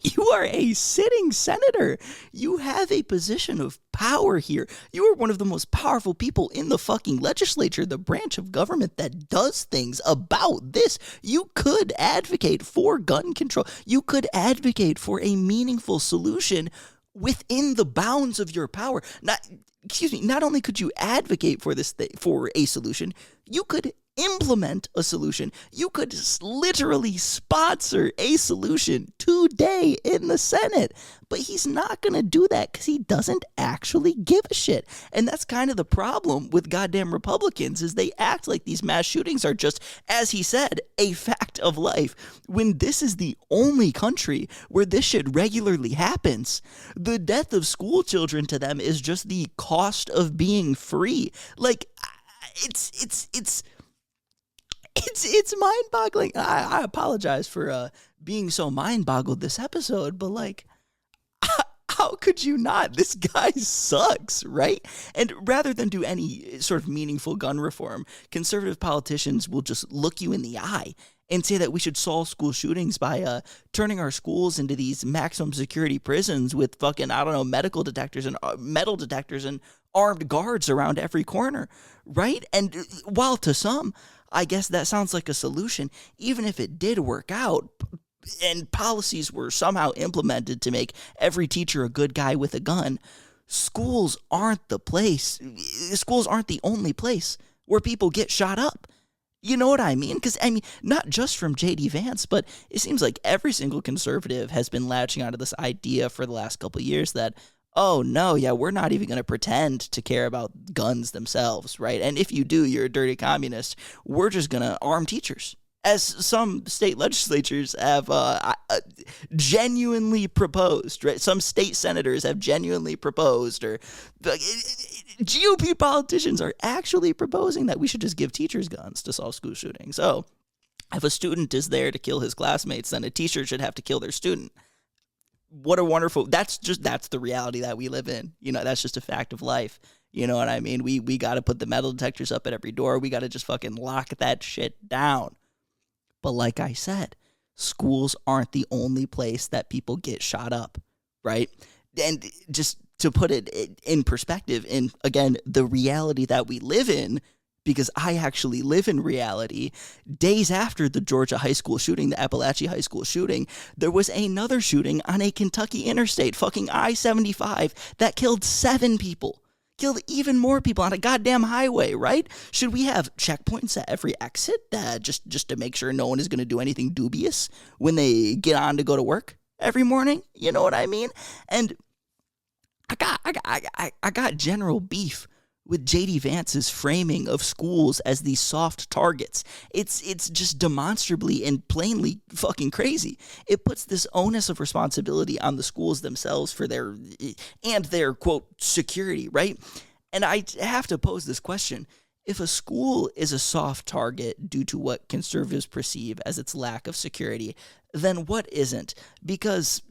You are a sitting senator. You have a position of power here. You are one of the most powerful people in the fucking legislature, the branch of government that does things about this. You could advocate for gun control. You could advocate for a meaningful solution within the bounds of your power. Not only could you advocate for for a solution, you could implement a solution. You could literally sponsor a solution today in the Senate. But he's not going to do that because he doesn't actually give a shit. And that's kind of the problem with goddamn Republicans, is they act like these mass shootings are just, as he said, a fact of life, when this is the only country where this shit regularly happens. The death of school children to them is just the cost of being free. Like, it's mind-boggling. I apologize for being so mind-boggled this episode, but like, how could you not? This guy sucks, right? And rather than do any sort of meaningful gun reform, conservative politicians will just look you in the eye and say that we should solve school shootings by turning our schools into these maximum security prisons with fucking, I don't know, metal detectors and armed guards around every corner, right? And while to some, I guess that sounds like a solution, even if it did work out and policies were somehow implemented to make every teacher a good guy with a gun, schools aren't the place. Schools aren't the only place where people get shot up. You know what I mean? Because, I mean, not just from JD Vance, but it seems like every single conservative has been latching onto this idea for the last couple of years that, oh, no, yeah, we're not even going to pretend to care about guns themselves, right? And if you do, you're a dirty communist. We're just going to arm teachers. As some state legislatures have genuinely proposed, right? Some state senators have genuinely proposed, or GOP politicians are actually proposing that we should just give teachers guns to solve school shootings. So if a student is there to kill his classmates, then a teacher should have to kill their student. What a wonderful, that's the reality that we live in. You know, that's just a fact of life. You know what I mean? We got to put the metal detectors up at every door. We got to just fucking lock that shit down. But like I said, schools aren't the only place that people get shot up, right? And just to put it in perspective, in, again, the reality that we live in, because I actually live in reality, days after the Georgia high school shooting, the Appalachia high school shooting, there was another shooting on a Kentucky interstate, fucking I-75, that killed 7 people. Killed even more people on a goddamn highway, right? Should we have checkpoints at every exit just to make sure no one is going to do anything dubious when they get on to go to work every morning? You know what I mean? And I got general beef with JD Vance's framing of schools as these soft targets. It's just demonstrably and plainly fucking crazy. It puts this onus of responsibility on the schools themselves for their quote security, right? And I have to pose this question. If a school is a soft target due to what conservatives perceive as its lack of security, then what isn't? Because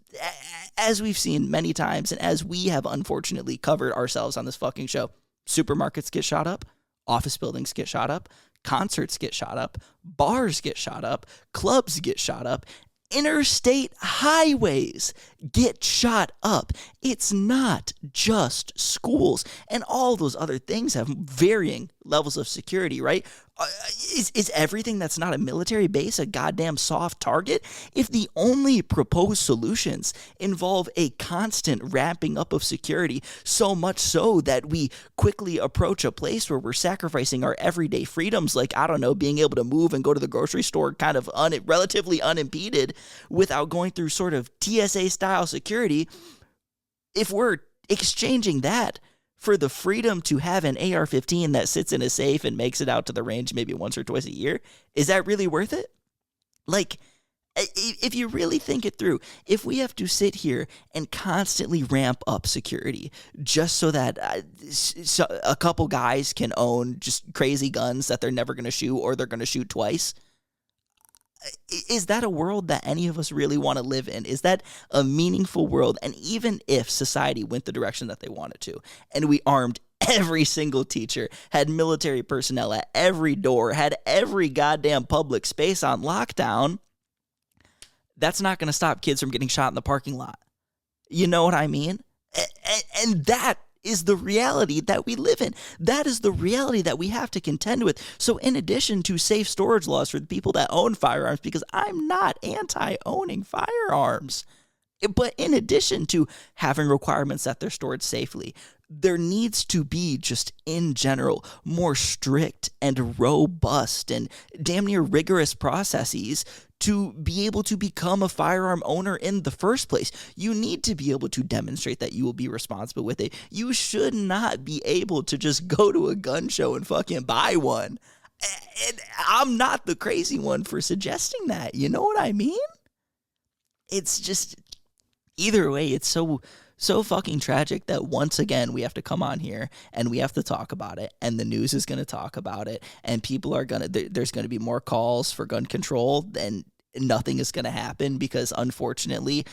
as we've seen many times, and as we have unfortunately covered ourselves on this fucking show, supermarkets get shot up, office buildings get shot up, concerts get shot up, bars get shot up, clubs get shot up, interstate highways get shot up. It's not just schools, and all those other things have varying levels of security, right? Is everything that's not a military base a goddamn soft target? If the only proposed solutions involve a constant ramping up of security, so much so that we quickly approach a place where we're sacrificing our everyday freedoms, like, I don't know, being able to move and go to the grocery store kind of relatively unimpeded without going through sort of TSA-style security, if we're exchanging that for the freedom to have an AR-15 that sits in a safe and makes it out to the range maybe once or twice a year, is that really worth it? Like, if you really think it through, if we have to sit here and constantly ramp up security just so that a couple guys can own just crazy guns that they're never going to shoot, or they're going to shoot twice, is that a world that any of us really want to live in? Is that a meaningful world? And even if society went the direction that they wanted to, and we armed every single teacher, had military personnel at every door, had every goddamn public space on lockdown, That's not going to stop kids from getting shot in the parking lot. You know what I mean? And that is the reality that we live in. That is the reality that we have to contend with. So in addition to safe storage laws for the people that own firearms, because I'm not anti-owning firearms, but in addition to having requirements that they're stored safely, there needs to be, just in general, more strict and robust and damn near rigorous processes to be able to become a firearm owner in the first place. You need to be able to demonstrate that you will be responsible with it. You should not be able to just go to a gun show and fucking buy one. And I'm not the crazy one for suggesting that. You know what I mean? It's just, either way, it's so fucking tragic that once again we have to come on here and we have to talk about it, and the news is going to talk about it, and people are going to, there's going to be more calls for gun control, and nothing is going to happen because unfortunately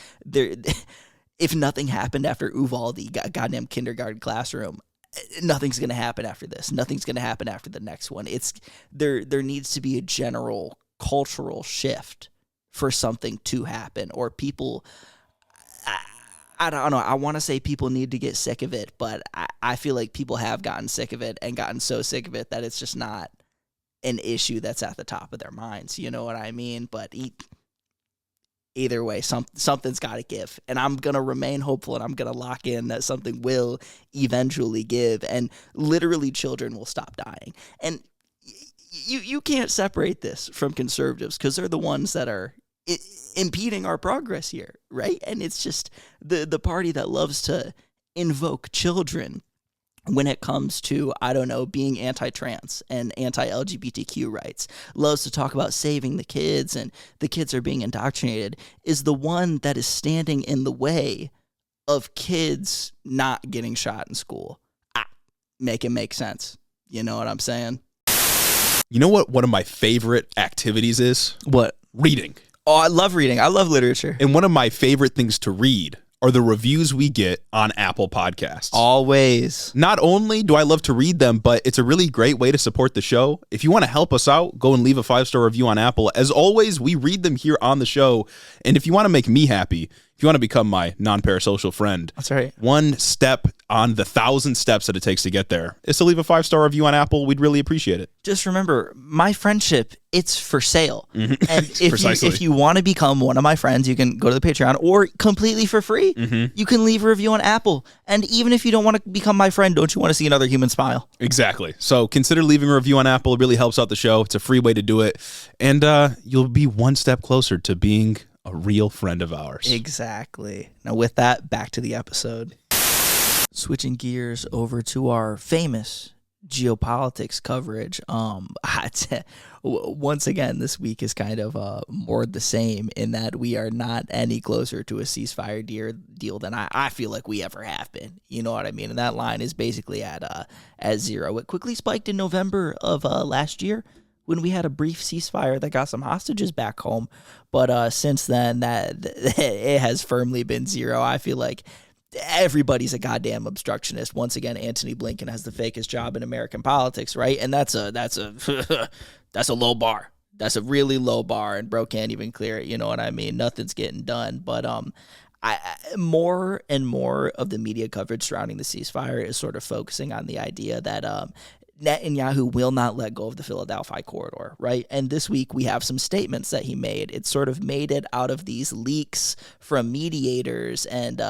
if nothing happened after Uvalde, goddamn kindergarten classroom, nothing's going to happen after this. Nothing's going to happen after the next one. It's there needs to be a general cultural shift for something to happen, or people, I don't know. I want to say people need to get sick of it, but I feel like people have gotten sick of it and gotten so sick of it that it's just not an issue that's at the top of their minds. You know what I mean? But either way, something's got to give. And I'm going to remain hopeful, and I'm going to lock in that something will eventually give, and literally children will stop dying. And you can't separate this from conservatives because they're the ones that are impeding our progress here, right? And it's just the party that loves to invoke children when it comes to, I don't know, being anti-trans and anti-LGBTQ rights, loves to talk about saving the kids and the kids are being indoctrinated, is the one that is standing in the way of kids not getting shot in school. Make it make sense. You know what I'm saying? You know what one of my favorite activities is? What? Reading. Oh, I love reading. I love literature. And one of my favorite things to read are the reviews we get on Apple Podcasts. Always. Not only do I love to read them, but it's a really great way to support the show. If you want to help us out, go and leave a 5-star review on Apple. As always, we read them here on the show. And if you want to make me happy, if you want to become my non-parasocial friend, that's right, one step on the 1,000 steps that it takes to get there is to leave a 5-star review on Apple. We'd really appreciate it. Just remember, my friendship, it's for sale. Mm-hmm. And if you want to become one of my friends, you can go to the Patreon, or completely for free, you can leave a review on Apple. And even if you don't want to become my friend, don't you want to see another human smile? Exactly. So consider leaving a review on Apple. It really helps out the show. It's a free way to do it. And you'll be one step closer to being a real friend of ours. Exactly. Now with that, back to the episode. Switching gears over to our famous geopolitics coverage. Once again, this week is kind of more the same in that we are not any closer to a ceasefire deal than I feel like we ever have been. You know what I mean? And that line is basically at zero. It quickly spiked in November of last year, when we had a brief ceasefire that got some hostages back home. But since then, that it has firmly been zero. I feel like everybody's a goddamn obstructionist. Once again, Antony Blinken has the fakest job in American politics, right? And that's a that's a low bar. That's a really low bar, and bro can't even clear it. You know what I mean? Nothing's getting done. But more and more of the media coverage surrounding the ceasefire is sort of focusing on the idea that Netanyahu will not let go of the Philadelphia corridor, right? And this week we have some statements that he made. It sort of made it out of these leaks from mediators and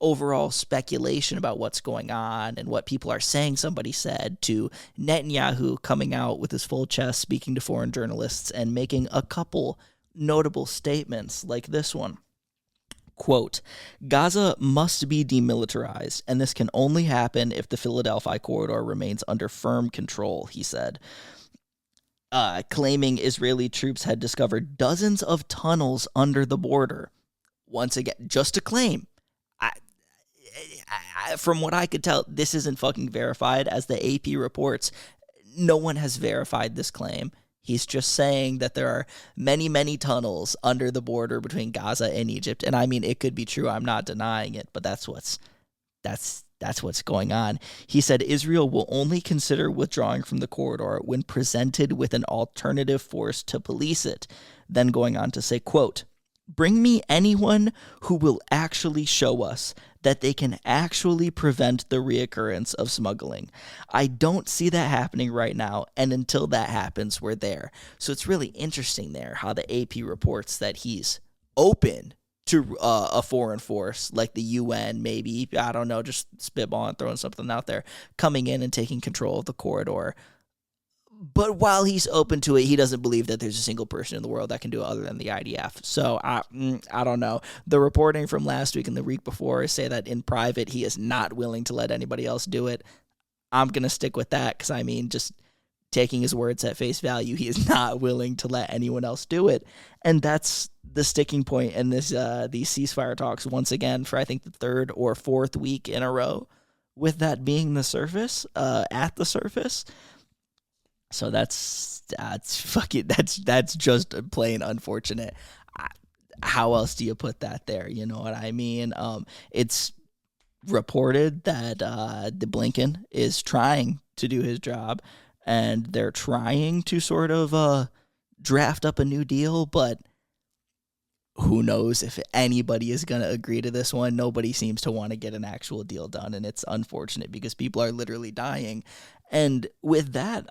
overall speculation about what's going on and what people are saying somebody said, to Netanyahu coming out with his full chest, speaking to foreign journalists and making a couple notable statements like this one. Quote, Gaza must be demilitarized, and this can only happen if the Philadelphia corridor remains under firm control, he said, claiming Israeli troops had discovered dozens of tunnels under the border. Once again, just a claim. From what I could tell, this isn't fucking verified. As the AP reports, no one has verified this claim. He's just saying that there are many, many tunnels under the border between Gaza and Egypt. And I mean, it could be true. I'm not denying it, but that's what's going on. He said Israel will only consider withdrawing from the corridor when presented with an alternative force to police it. Then going on to say, quote, Bring me anyone who will actually show us that they can actually prevent the reoccurrence of smuggling. I don't see that happening right now, and until that happens, we're there. So it's really interesting there how the AP reports that he's open to a foreign force like the UN, maybe, I don't know, just spitballing, throwing something out there, coming in and taking control of the corridor. But while he's open to it, he doesn't believe that there's a single person in the world that can do it other than the IDF. So I don't know. The reporting from last week and the week before say that in private he is not willing to let anybody else do it. I'm going to stick with that because, I mean, just taking his words at face value, he is not willing to let anyone else do it. And that's the sticking point in this these ceasefire talks once again for, I think, the third or fourth week in a row, with that being the surface, at the surface. So that's just plain unfortunate. How else do you put that there? You know what I mean? It's reported that the Blinken is trying to do his job, and they're trying to sort of draft up a new deal, but who knows if anybody is going to agree to this one. Nobody seems to want to get an actual deal done, and it's unfortunate because people are literally dying. And with that,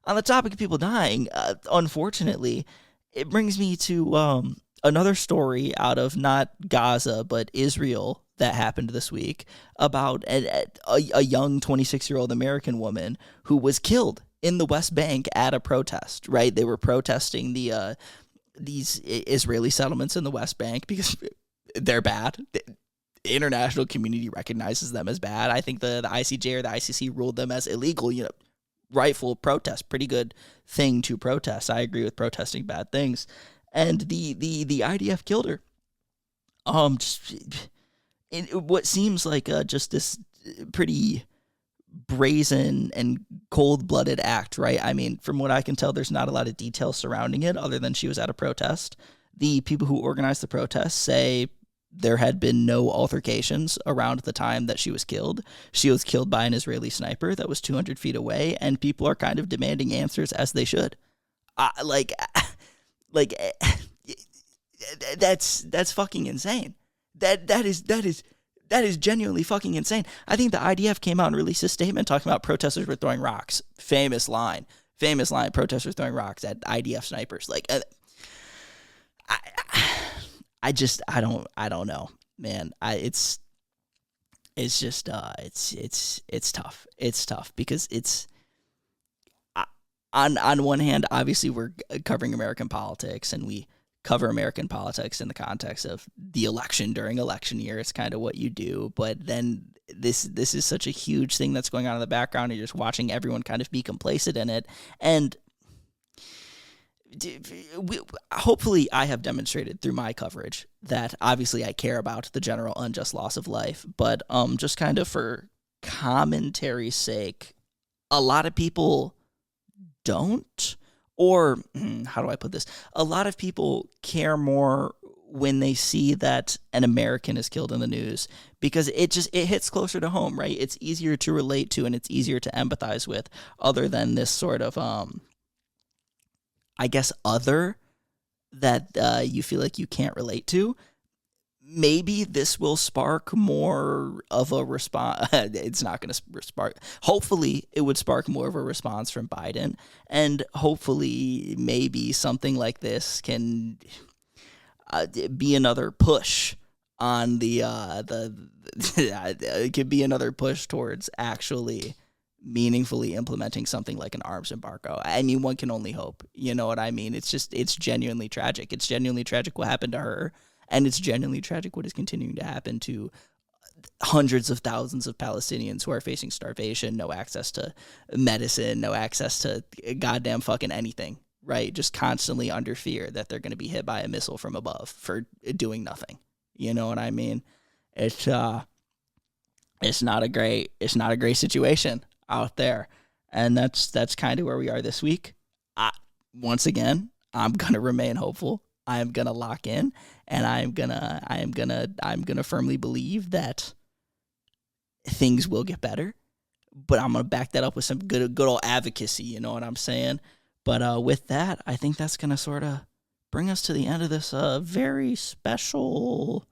on the topic of people dying, unfortunately, it brings me to another story out of not Gaza, but Israel that happened this week about a young 26-year-old American woman who was killed in the West Bank at a protest, right? They were protesting these Israeli settlements in the West Bank because they're bad. The international community recognizes them as bad. I think the ICJ or the ICC ruled them as illegal, rightful protest, pretty good thing to protest. I agree with protesting bad things. And the IDF killed her. Just in what seems like just this pretty brazen and cold-blooded act, right? I mean, from what I can tell, there's not a lot of details surrounding it other than she was at a protest. The people who organized the protest say there had been no altercations around the time that she was killed. She was killed by an Israeli sniper that was 200 feet away, and people are kind of demanding answers as they should. That's fucking insane. That is genuinely fucking insane. I think the IDF came out and released a statement talking about protesters were throwing rocks. Famous line. Protesters throwing rocks at IDF snipers. I don't know, man. It's tough. It's tough because it's on one hand, obviously we're covering American politics, and we cover American politics in the context of the election during election year. It's kind of what you do. But then this is such a huge thing that's going on in the background, and you're just watching everyone kind of be complacent in it. And hopefully I have demonstrated through my coverage that obviously I care about the general unjust loss of life, but just kind of for commentary's sake, a lot of people don't, or how do I put this? A lot of people care more when they see that an American is killed in the news, because it hits closer to home, right? It's easier to relate to, and it's easier to empathize with, other than this sort of I guess other that you feel like you can't relate to. Maybe this will spark more of a response. It's not going to spark. Hopefully, it would spark more of a response from Biden, and hopefully, maybe something like this can be another push on it could be another push towards actually meaningfully implementing something like an arms embargo. I mean, one can only hope. You know what I mean? It's genuinely tragic. It's genuinely tragic what happened to her, and it's genuinely tragic what is continuing to happen to hundreds of thousands of Palestinians who are facing starvation, no access to medicine, no access to goddamn fucking anything, right? Just constantly under fear that they're going to be hit by a missile from above for doing nothing. You know what I mean? It's not a great situation out there. And that's kind of where we are this week. Once again, I'm going to remain hopeful. I am going to lock in, and I'm going to firmly believe that things will get better, but I'm going to back that up with some good old advocacy, you know what I'm saying? But with that, I think that's going to sort of bring us to the end of this very special,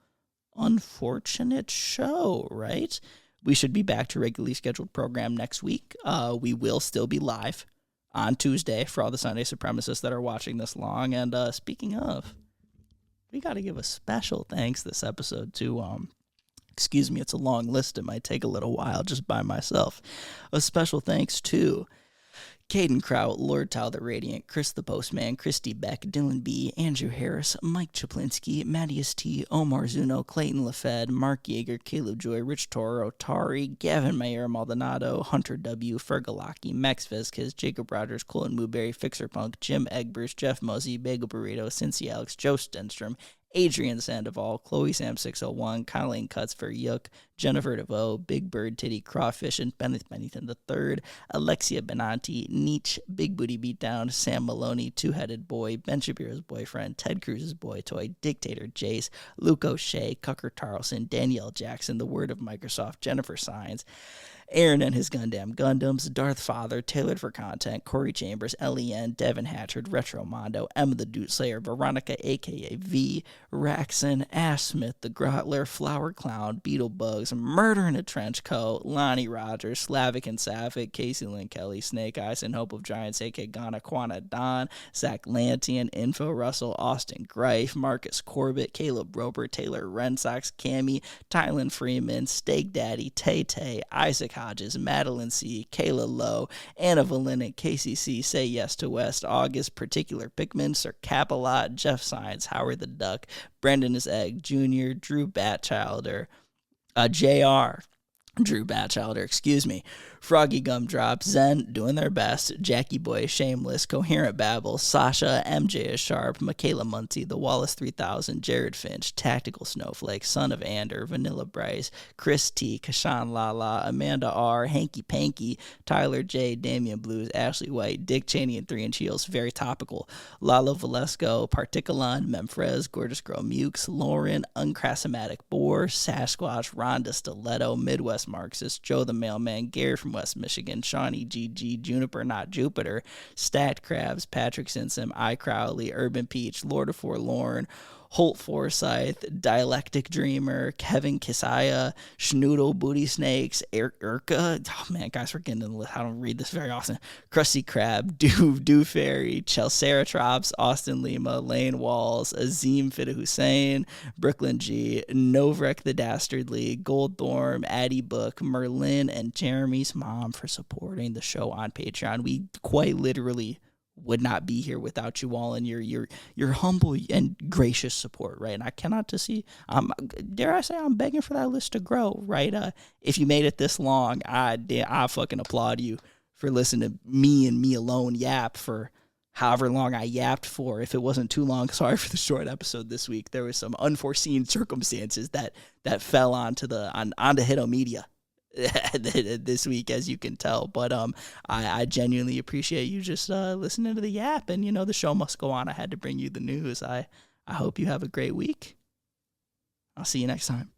unfortunate show, right? We should be back to regularly scheduled program next week. We will still be live on Tuesday for all the Sunday supremacists that are watching this long. And speaking of, we got to give a special thanks this episode to, excuse me, it's a long list. It might take a little while just by myself. A special thanks to Caden Kraut, Lord Tau the Radiant, Chris the Postman, Christy Beck, Dylan B., Andrew Harris, Mike Chaplinsky, Mattias T., Omar Zuno, Clayton LaFed, Mark Yeager, Caleb Joy, Rich Toro, Tari, Gavin Mayer, Maldonado, Hunter W., Fergalaki, Max Vizquez, Jacob Rogers, Colin Mooberry, Fixer Punk, Jim Egbers, Jeff Muzzy, Bagel Burrito, Cincy Alex, Joe Stenstrom, Adrian Sandoval, Chloe Sam 601, Colleen Cutsfer, Yook, Jennifer DeVoe, Big Bird Titty, Crawfish, and Bennett Bennington III, Alexia Benanti, Nietzsche, Big Booty Beatdown, Sam Maloney, Two-Headed Boy, Ben Shapiro's boyfriend, Ted Cruz's boy toy, Dictator Jace, Luke O'Shea, Cucker Tarleson, Danielle Jackson, The Word of Microsoft, Jennifer Sines, Aaron and his Gundam Gundams, Darth Father, Tailored for Content, Corey Chambers, L.E.N., Devin Hatchard, Retro Mondo, Emma the Dude Slayer, Veronica a.k.a. V, Raxon, Ash Smith, The Grotler, Flower Clown, Beetlebugs, Murder in a Trench Coat, Lonnie Rogers, Slavic and Sapphic, Casey Lynn Kelly, Snake Eyes and Hope of Giants, A.K. Ghana, Quana Don, Zach Lantian, Info Russell, Austin Greif, Marcus Corbett, Caleb Rober, Taylor Red Sox, Cammy, Tylen Freeman, Steak Daddy, Tay Tay, Isaac Hodges, Madeline C., Kayla Lowe, Anna Valinic, KCC, Say Yes to West, August, Particular Pickman, Sir Capalot, Jeff Science, Howard the Duck, Brendan is Egg, Jr., Drew Batchilder, JR, Drew Batchilder, excuse me, Froggy Gumdrop, Zen, doing their best, Jackie Boy, Shameless, Coherent Babble, Sasha, MJ is Sharp, Michaela Muncie, The Wallace 3000, Jared Finch, Tactical Snowflake, Son of Ander, Vanilla Bryce, Chris T, Kashan Lala, Amanda R, Hanky Panky, Tyler J, Damian Blues, Ashley White, Dick Cheney and 3 Inch Heels, very topical, Lalo Valesco, Particulon, Memfrez, Gorgeous Girl Mukes, Lauren, Uncrassomatic Boar, Sasquatch, Rhonda Stiletto, Midwest Marxist, Joe the Mailman, Gary from West Michigan, Shawnee GG, Juniper Not Jupiter, Stacked Crabs, Patrick Simpson, I Crowley, Urban Peach, Lord of Forlorn, Holt Forsyth, Dialectic Dreamer, Kevin Kisaya, Schnoodle, Booty Snakes, Urka, oh man, guys, we're getting to the list. I don't read this very often. Krusty Krab, Do Fairy, Chelceratrops, Austin Lima, Lane Walls, Azim Fida Hussein, Brooklyn G, Novrek the Dastardly, Goldthorn, Addie Book, Merlin, and Jeremy's mom for supporting the show on Patreon. We quite literally would not be here without you all and your humble and gracious support, right? And I cannot to see, dare I say, I'm begging for that list to grow, right? If you made it this long, I fucking applaud you for listening to me and me alone yap for however long I yapped for. If it wasn't too long, sorry for the short episode this week. There was some unforeseen circumstances that fell onto Hito Media this week, as you can tell, but I genuinely appreciate you just listening to the yap, and the show must go on. I had to bring you the news. I hope you have a great week. I'll see you next time.